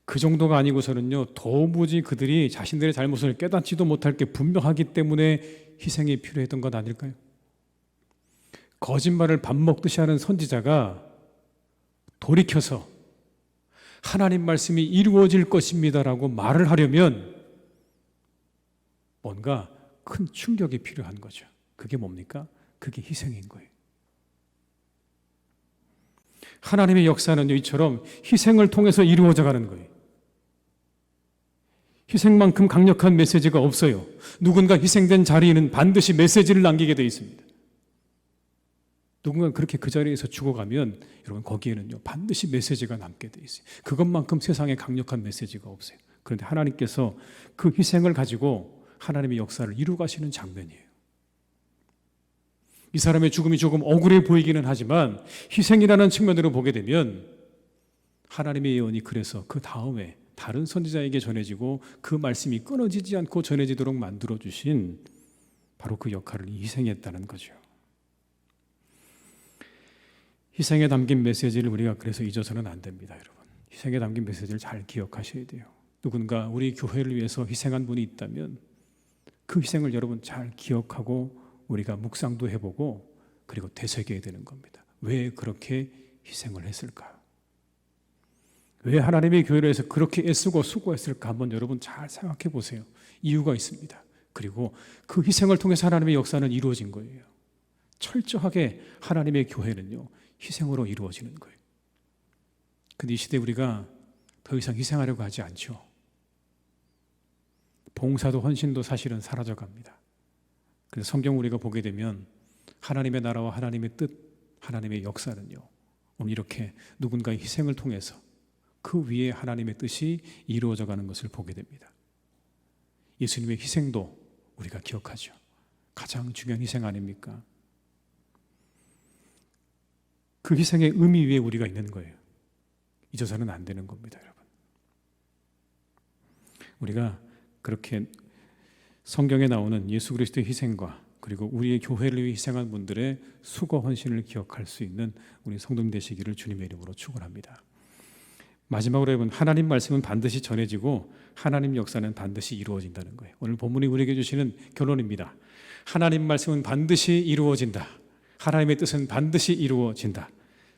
그 정도가 아니고서는요, 도무지 그들이 자신들의 잘못을 깨닫지도 못할 게 분명하기 때문에 희생이 필요했던 것 아닐까요? 거짓말을 밥 먹듯이 하는 선지자가 돌이켜서 하나님 말씀이 이루어질 것입니다라고 말을 하려면 뭔가 큰 충격이 필요한 거죠. 그게 뭡니까? 그게 희생인 거예요. 하나님의 역사는 이처럼 희생을 통해서 이루어져 가는 거예요. 희생만큼 강력한 메시지가 없어요. 누군가 희생된 자리에는 반드시 메시지를 남기게 되어 있습니다. 누군가 그렇게 그 자리에서 죽어가면 여러분 거기에는요 반드시 메시지가 남게 되어 있어요. 그것만큼 세상에 강력한 메시지가 없어요. 그런데 하나님께서 그 희생을 가지고 하나님의 역사를 이루 가시는 장면이에요. 이 사람의 죽음이 조금 억울해 보이기는 하지만 희생이라는 측면으로 보게 되면 하나님의 예언이 그래서 그 다음에 다른 선지자에게 전해지고 그 말씀이 끊어지지 않고 전해지도록 만들어주신 바로 그 역할을 희생했다는 거죠. 희생에 담긴 메시지를 우리가 그래서 잊어서는 안 됩니다. 여러분, 희생에 담긴 메시지를 잘 기억하셔야 돼요. 누군가 우리 교회를 위해서 희생한 분이 있다면 그 희생을 여러분 잘 기억하고 우리가 묵상도 해보고 그리고 되새겨야 되는 겁니다. 왜 그렇게 희생을 했을까? 왜 하나님의 교회를 위해서 그렇게 애쓰고 수고했을까? 한번 여러분 잘 생각해 보세요. 이유가 있습니다. 그리고 그 희생을 통해서 하나님의 역사는 이루어진 거예요. 철저하게 하나님의 교회는요 희생으로 이루어지는 거예요. 근데 이 시대에 우리가 더 이상 희생하려고 하지 않죠. 봉사도 헌신도 사실은 사라져갑니다. 그래서 성경 우리가 보게 되면 하나님의 나라와 하나님의 뜻, 하나님의 역사는요 오늘 이렇게 누군가의 희생을 통해서 그 위에 하나님의 뜻이 이루어져 가는 것을 보게 됩니다. 예수님의 희생도 우리가 기억하죠. 가장 중요한 희생 아닙니까? 그 희생의 의미 위에 우리가 있는 거예요. 잊어서는 안 되는 겁니다, 여러분. 우리가 그렇게 성경에 나오는 예수 그리스도의 희생과 그리고 우리의 교회를 위해 희생한 분들의 수고 헌신을 기억할 수 있는 우리 성도님 되시기를 주님의 이름으로 축원합니다. 마지막으로 여러분, 하나님 말씀은 반드시 전해지고 하나님 역사는 반드시 이루어진다는 거예요. 오늘 본문이 우리에게 주시는 결론입니다. 하나님 말씀은 반드시 이루어진다. 하나님의 뜻은 반드시 이루어진다.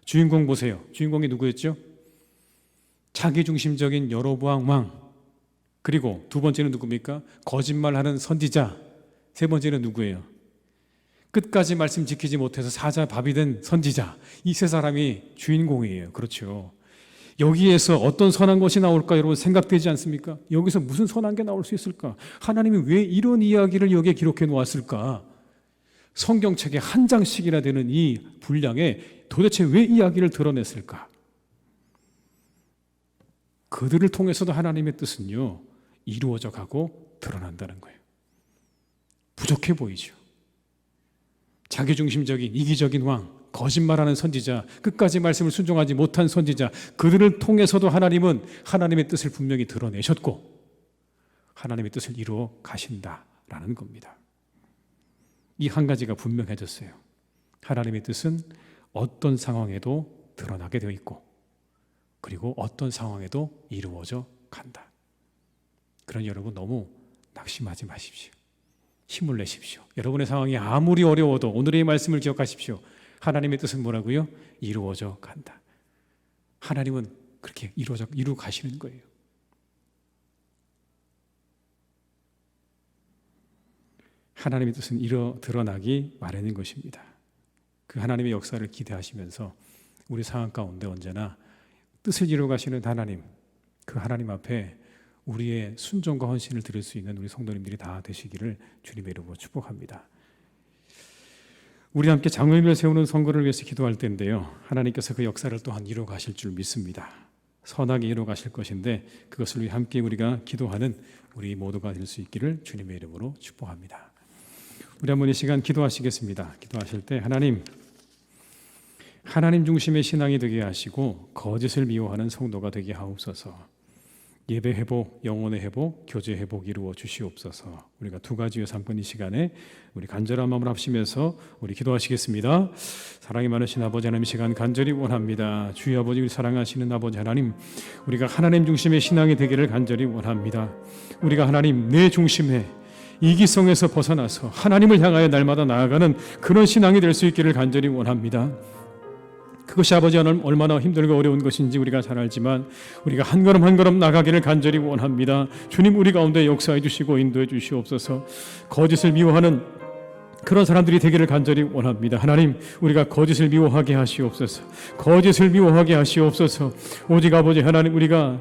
주인공 보세요. 주인공이 누구였죠? 자기중심적인 여로보암 왕. 그리고 두 번째는 누굽니까? 거짓말하는 선지자. 세 번째는 누구예요? 끝까지 말씀 지키지 못해서 사자 밥이 된 선지자. 이 세 사람이 주인공이에요. 그렇죠. 여기에서 어떤 선한 것이 나올까 여러분 생각되지 않습니까? 여기서 무슨 선한 게 나올 수 있을까? 하나님이 왜 이런 이야기를 여기에 기록해 놓았을까? 성경책에 한 장씩이나 되는 이 분량에 도대체 왜 이야기를 드러냈을까? 그들을 통해서도 하나님의 뜻은요 이루어져 가고 드러난다는 거예요. 부족해 보이죠. 자기중심적인 이기적인 왕, 거짓말하는 선지자, 끝까지 말씀을 순종하지 못한 선지자, 그들을 통해서도 하나님은 하나님의 뜻을 분명히 드러내셨고 하나님의 뜻을 이루어 가신다라는 겁니다. 이 한 가지가 분명해졌어요. 하나님의 뜻은 어떤 상황에도 드러나게 되어 있고 그리고 어떤 상황에도 이루어져 간다. 그러니 여러분 너무 낙심하지 마십시오. 힘을 내십시오. 여러분의 상황이 아무리 어려워도 오늘의 말씀을 기억하십시오. 하나님의 뜻은 뭐라고요? 이루어져 간다. 하나님은 그렇게 이루어 가시는 거예요. 하나님의 뜻은 드러나기 마련인 것입니다. 그 하나님의 역사를 기대하시면서 우리 상황 가운데 언제나 뜻을 이루어 가시는 하나님, 그 하나님 앞에 우리의 순종과 헌신을 드릴 수 있는 우리 성도님들이 다 되시기를 주님의 이름으로 축복합니다. 우리 함께 장로님을 세우는 선거를 위해서 기도할 때인데요. 하나님께서 그 역사를 또한 이루어 가실 줄 믿습니다. 선하게 이루어 가실 것인데 그것을 위해 함께 우리가 기도하는 우리 모두가 될 수 있기를 주님의 이름으로 축복합니다. 우리 한번 이 시간 기도하시겠습니다. 기도하실 때 하나님 중심의 신앙이 되게 하시고 거짓을 미워하는 성도가 되게 하옵소서. 예배 회복, 영혼의 회복, 교제 회복 이루어 주시옵소서. 우리가 두 가지의 삶권 이 시간에 우리 간절한 마음을 합심해서 우리 기도하시겠습니다. 사랑이 많으신 아버지 하나님, 이 시간 간절히 원합니다. 주의 아버지, 우리 사랑하시는 아버지 하나님, 우리가 하나님 중심의 신앙이 되기를 간절히 원합니다. 우리가 하나님 내 중심에 이기성에서 벗어나서 하나님을 향하여 날마다 나아가는 그런 신앙이 될 수 있기를 간절히 원합니다. 그것이 아버지 하나님 얼마나 힘들고 어려운 것인지 우리가 잘 알지만 우리가 한 걸음 한 걸음 나가기를 간절히 원합니다. 주님, 우리 가운데 역사해 주시고 인도해 주시옵소서. 거짓을 미워하는 그런 사람들이 되기를 간절히 원합니다. 하나님, 우리가 거짓을 미워하게 하시옵소서. 거짓을 미워하게 하시옵소서. 오직 아버지 하나님, 우리가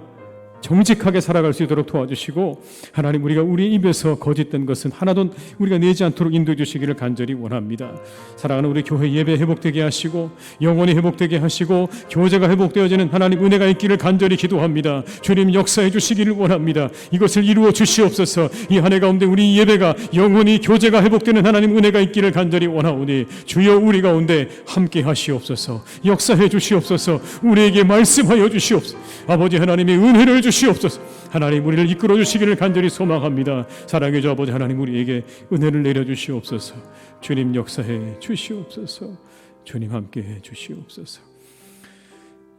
정직하게 살아갈 수 있도록 도와주시고 하나님, 우리가 우리 입에서 거짓된 것은 하나도 우리가 내지 않도록 인도해 주시기를 간절히 원합니다. 사랑하는 우리 교회 예배 회복되게 하시고 영혼이 회복되게 하시고 교제가 회복되어지는 하나님 은혜가 있기를 간절히 기도합니다. 주님, 역사해 주시기를 원합니다. 이것을 이루어 주시옵소서. 이 한 해 가운데 우리 예배가 영혼이 교제가 회복되는 하나님 은혜가 있기를 간절히 원하오니 주여 우리 가운데 함께 하시옵소서. 역사해 주시옵소서. 우리에게 말씀하여 주시옵소서. 아버지 하나님의 은혜를 주시옵소서. 하나님, 우리를 이끌어 주시기를 간절히 소망합니다. 사랑의 주 아버지 하나님, 우리에게 은혜를 내려 주시옵소서. 주님, 역사해 주시옵소서. 주님, 함께해 주시옵소서.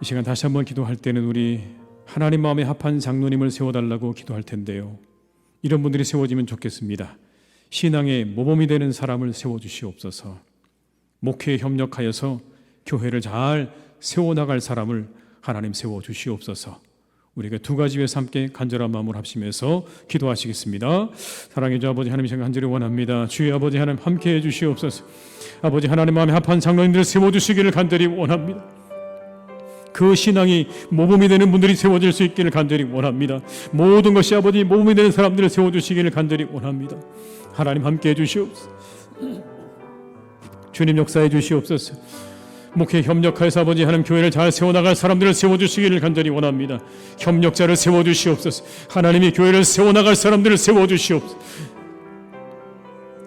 이 시간 다시 한번 기도할 때는 우리 하나님 마음에 합한 장로님을 세워달라고 기도할 텐데요. 이런 분들이 세워지면 좋겠습니다. 신앙의 모범이 되는 사람을 세워주시옵소서. 목회에 협력하여서 교회를 잘 세워나갈 사람을 하나님 세워주시옵소서. 우리가 두 가지 위해서 함께 간절한 마음으로 합심해서 기도하시겠습니다. 사랑의 주 아버지 하나님, 간절히 원합니다. 주의 아버지 하나님 함께해 주시옵소서. 아버지 하나님 마음에 합한 장로님들을 세워주시기를 간절히 원합니다. 그 신앙이 모범이 되는 분들이 세워질 수 있기를 간절히 원합니다. 모든 것이 아버지 모범이 되는 사람들을 세워주시기를 간절히 원합니다. 하나님 함께해 주시옵소서. 주님, 역사해 주시옵소서. 목회 협력하여서 아버지 하나님 교회를 잘 세워나갈 사람들을 세워주시기를 간절히 원합니다. 협력자를 세워주시옵소서. 하나님이 교회를 세워나갈 사람들을 세워주시옵소서.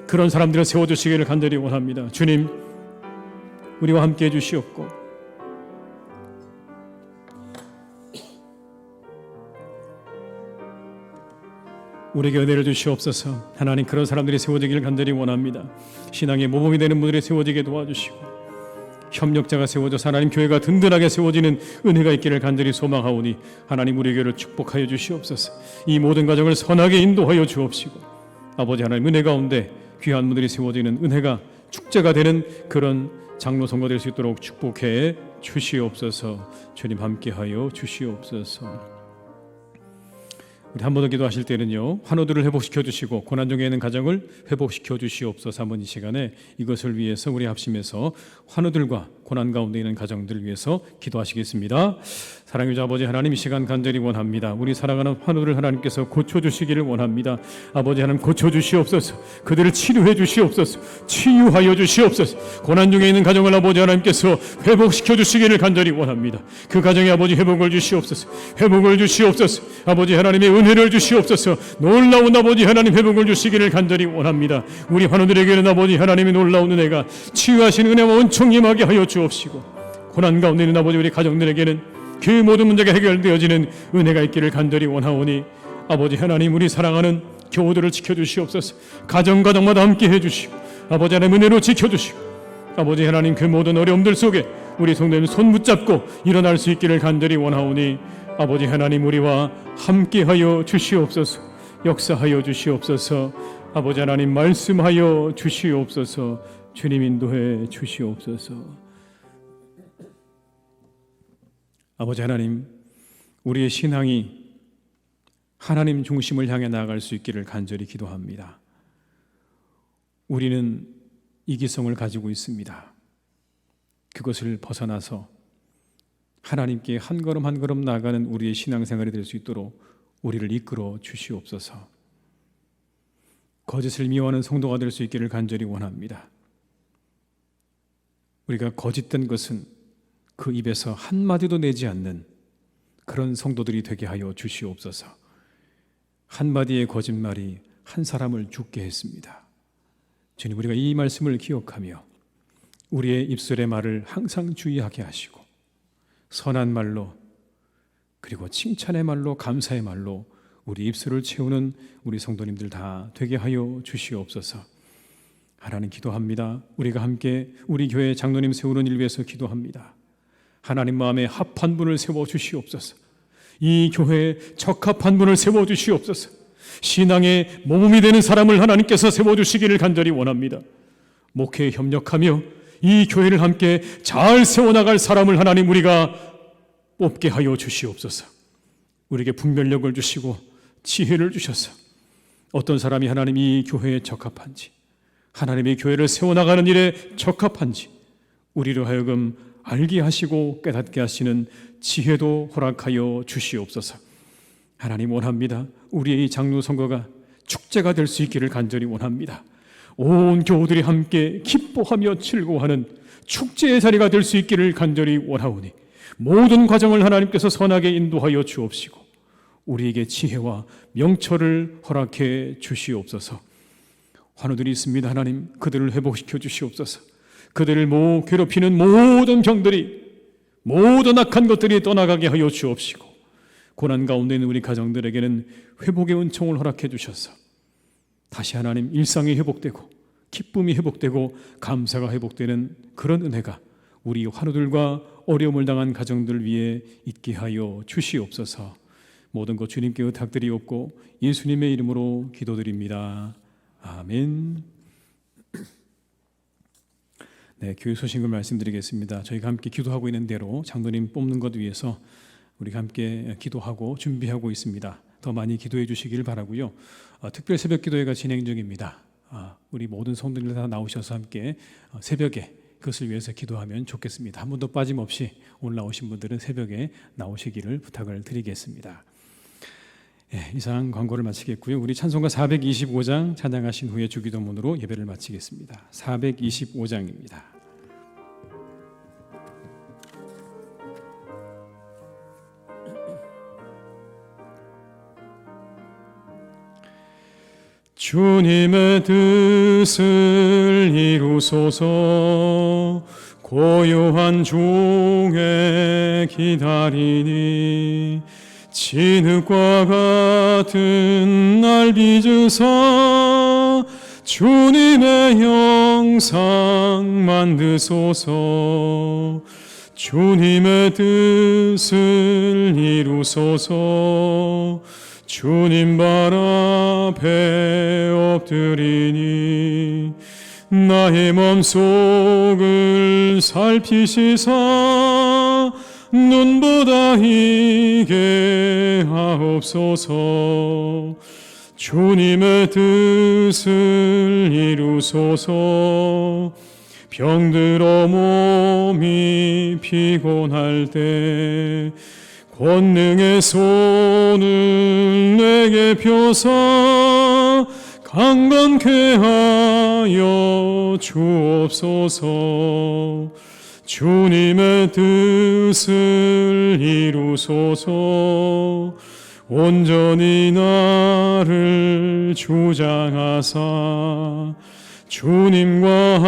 그런 사람들을 세워주시기를 간절히 원합니다. 주님, 우리와 함께해 주시옵고 우리에게 은혜를 주시옵소서. 하나님, 그런 사람들이 세워지기를 간절히 원합니다. 신앙의 모범이 되는 분들이 세워지게 도와주시고 협력자가 세워져서 하나님 교회가 든든하게 세워지는 은혜가 있기를 간절히 소망하오니 하나님, 우리 교회를 축복하여 주시옵소서. 이 모든 가정을 선하게 인도하여 주옵시고 아버지 하나님, 은혜 가운데 귀한 분들이 세워지는 은혜가 축제가 되는 그런 장로 선거 될 수 있도록 축복해 주시옵소서. 주님 함께하여 주시옵소서. 우리 한 번 더 기도하실 때는요, 환우들을 회복시켜 주시고 고난 중에 있는 가정을 회복시켜 주시옵소서. 한번 이 시간에 이것을 위해서 우리 합심해서 환우들과 고난 가운데 있는 가정들을 위해서 기도하시겠습니다. 사랑의 주 아버지 하나님, 이 시간 간절히 원합니다. 우리 사랑하는 환우를 하나님께서 고쳐주시기를 원합니다. 아버지 하나님, 고쳐주시옵소서. 그들을 치료해 주시옵소서. 치유하여 주시옵소서. 고난 중에 있는 가정을 아버지 하나님께서 회복시켜 주시기를 간절히 원합니다. 그 가정에 아버지 회복을 주시옵소서. 회복을 주시옵소서. 아버지 하나님의 은혜를 주시옵소서. 놀라운 아버지 하나님 회복을 주시기를 간절히 원합니다. 우리 환우들에게는 아버지 하나님의 놀라운 은혜가 치유하신 은혜와 온총 임하게 하여 주옵시고 고난 가운데 있는 아버지 우리 가정들에게는 그 모든 문제가 해결되어지는 은혜가 있기를 간절히 원하오니 아버지 하나님, 우리 사랑하는 교우들을 지켜주시옵소서. 가정마다 함께 해주시고 아버지 하나님 은혜로 지켜주시고 아버지 하나님, 그 모든 어려움들 속에 우리 성도님 손 붙잡고 일어날 수 있기를 간절히 원하오니 아버지 하나님, 우리와 함께하여 주시옵소서. 역사하여 주시옵소서. 아버지 하나님, 말씀하여 주시옵소서. 주님 인도해 주시옵소서. 아버지 하나님, 우리의 신앙이 하나님 중심을 향해 나아갈 수 있기를 간절히 기도합니다. 우리는 이기성을 가지고 있습니다. 그것을 벗어나서 하나님께 한 걸음 한 걸음 나아가는 우리의 신앙생활이 될 수 있도록 우리를 이끌어 주시옵소서. 거짓을 미워하는 성도가 될 수 있기를 간절히 원합니다. 우리가 거짓된 것은 그 입에서 한마디도 내지 않는 그런 성도들이 되게 하여 주시옵소서. 한마디의 거짓말이 한 사람을 죽게 했습니다. 주님, 우리가 이 말씀을 기억하며 우리의 입술의 말을 항상 주의하게 하시고 선한 말로, 그리고 칭찬의 말로, 감사의 말로 우리 입술을 채우는 우리 성도님들 다 되게 하여 주시옵소서. 하나님, 기도합니다. 우리가 함께 우리 교회 장로님 세우는 일 위해서 기도합니다. 하나님 마음에 합한 분을 세워주시옵소서. 이 교회에 적합한 분을 세워주시옵소서. 신앙의 모범이 되는 사람을 하나님께서 세워주시기를 간절히 원합니다. 목회에 협력하며 이 교회를 함께 잘 세워나갈 사람을 하나님, 우리가 뽑게 하여 주시옵소서. 우리에게 분별력을 주시고 지혜를 주셔서 어떤 사람이 하나님 이 교회에 적합한지, 하나님의 교회를 세워나가는 일에 적합한지 우리로 하여금 알게 하시고 깨닫게 하시는 지혜도 허락하여 주시옵소서. 하나님, 원합니다. 우리의 이 장로 선거가 축제가 될 수 있기를 간절히 원합니다. 온 교우들이 함께 기뻐하며 즐거워하는 축제의 자리가 될 수 있기를 간절히 원하오니 모든 과정을 하나님께서 선하게 인도하여 주옵시고 우리에게 지혜와 명철을 허락해 주시옵소서. 환우들이 있습니다. 하나님, 그들을 회복시켜 주시옵소서. 그들을 괴롭히는 모든 병들이, 모든 악한 것들이 떠나가게 하여 주옵시고 고난 가운데 있는 우리 가정들에게는 회복의 은총을 허락해 주셔서 다시 하나님 일상이 회복되고 기쁨이 회복되고 감사가 회복되는 그런 은혜가 우리 환우들과 어려움을 당한 가정들 위해 있게 하여 주시옵소서. 모든 것 주님께 의탁드리옵고 예수님의 이름으로 기도드립니다. 아멘. 네, 교회 소식을 말씀드리겠습니다. 저희가 함께 기도하고 있는 대로 장로님 뽑는 것 위해서 우리가 함께 기도하고 준비하고 있습니다. 더 많이 기도해 주시기를 바라고요. 특별 새벽 기도회가 진행 중입니다. 우리 모든 성도님들 다 나오셔서 함께 새벽에 그것을 위해서 기도하면 좋겠습니다. 한 분도 빠짐없이 오늘 나오신 분들은 새벽에 나오시기를 부탁을 드리겠습니다. 이상 광고를 마치겠고요. 우리 찬송가 425장 찬양하신 후에 주기도문으로 예배를 마치겠습니다. 425장입니다. 주님의 뜻을 이루소서. 고요한 중에 기다리니 진흙과 같은 날 빚으사 주님의 형상 만드소서. 주님의 뜻을 이루소서. 주님 발 앞에 엎드리니 나의 몸속을 살피시사 눈보다 희게 하옵소서. 주님의 뜻을 이루소서. 병들어 몸이 피곤할 때 권능의 손을 내게 펴사 강건케 하여 주옵소서. 주님의 뜻을 이루소서. 온전히 나를 주장하사 주님과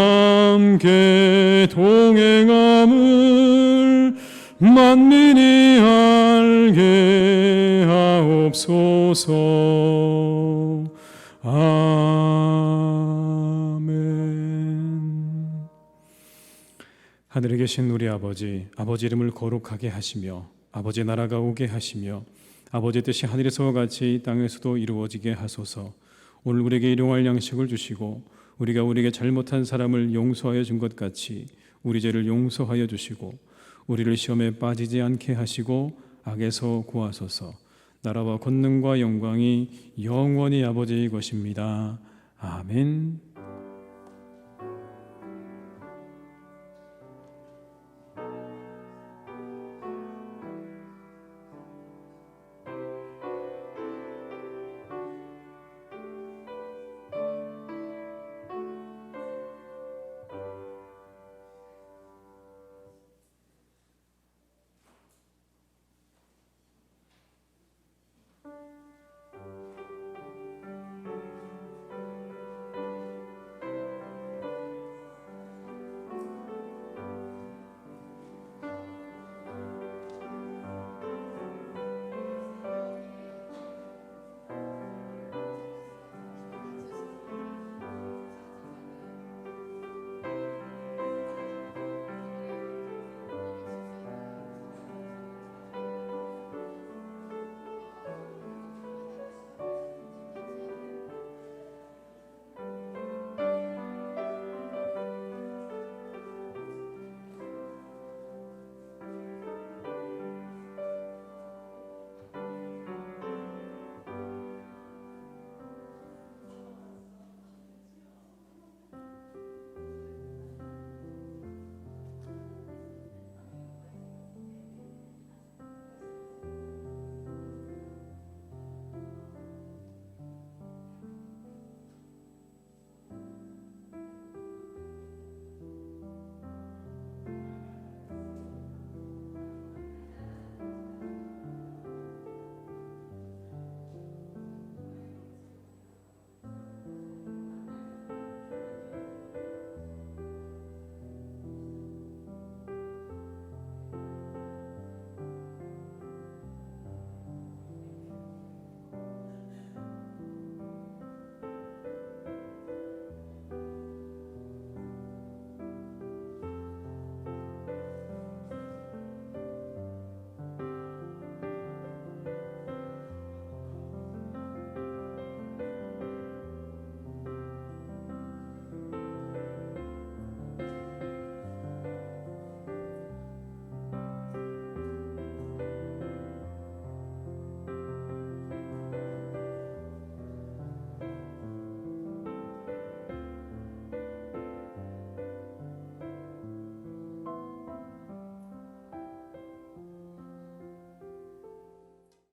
함께 동행함을 만민이 알게 하옵소서. 아멘. 하늘에 계신 우리 아버지, 아버지 이름을 거룩하게 하시며 아버지 나라가 오게 하시며 아버지 뜻이 하늘에서와 같이 땅에서도 이루어지게 하소서. 오늘 우리에게 일용할 양식을 주시고 우리가 우리에게 잘못한 사람을 용서하여 준 것 같이 우리 죄를 용서하여 주시고 우리를 시험에 빠지지 않게 하시고 악에서 구하소서. 나라와 권능과 영광이 영원히 아버지의 것입니다. 아멘.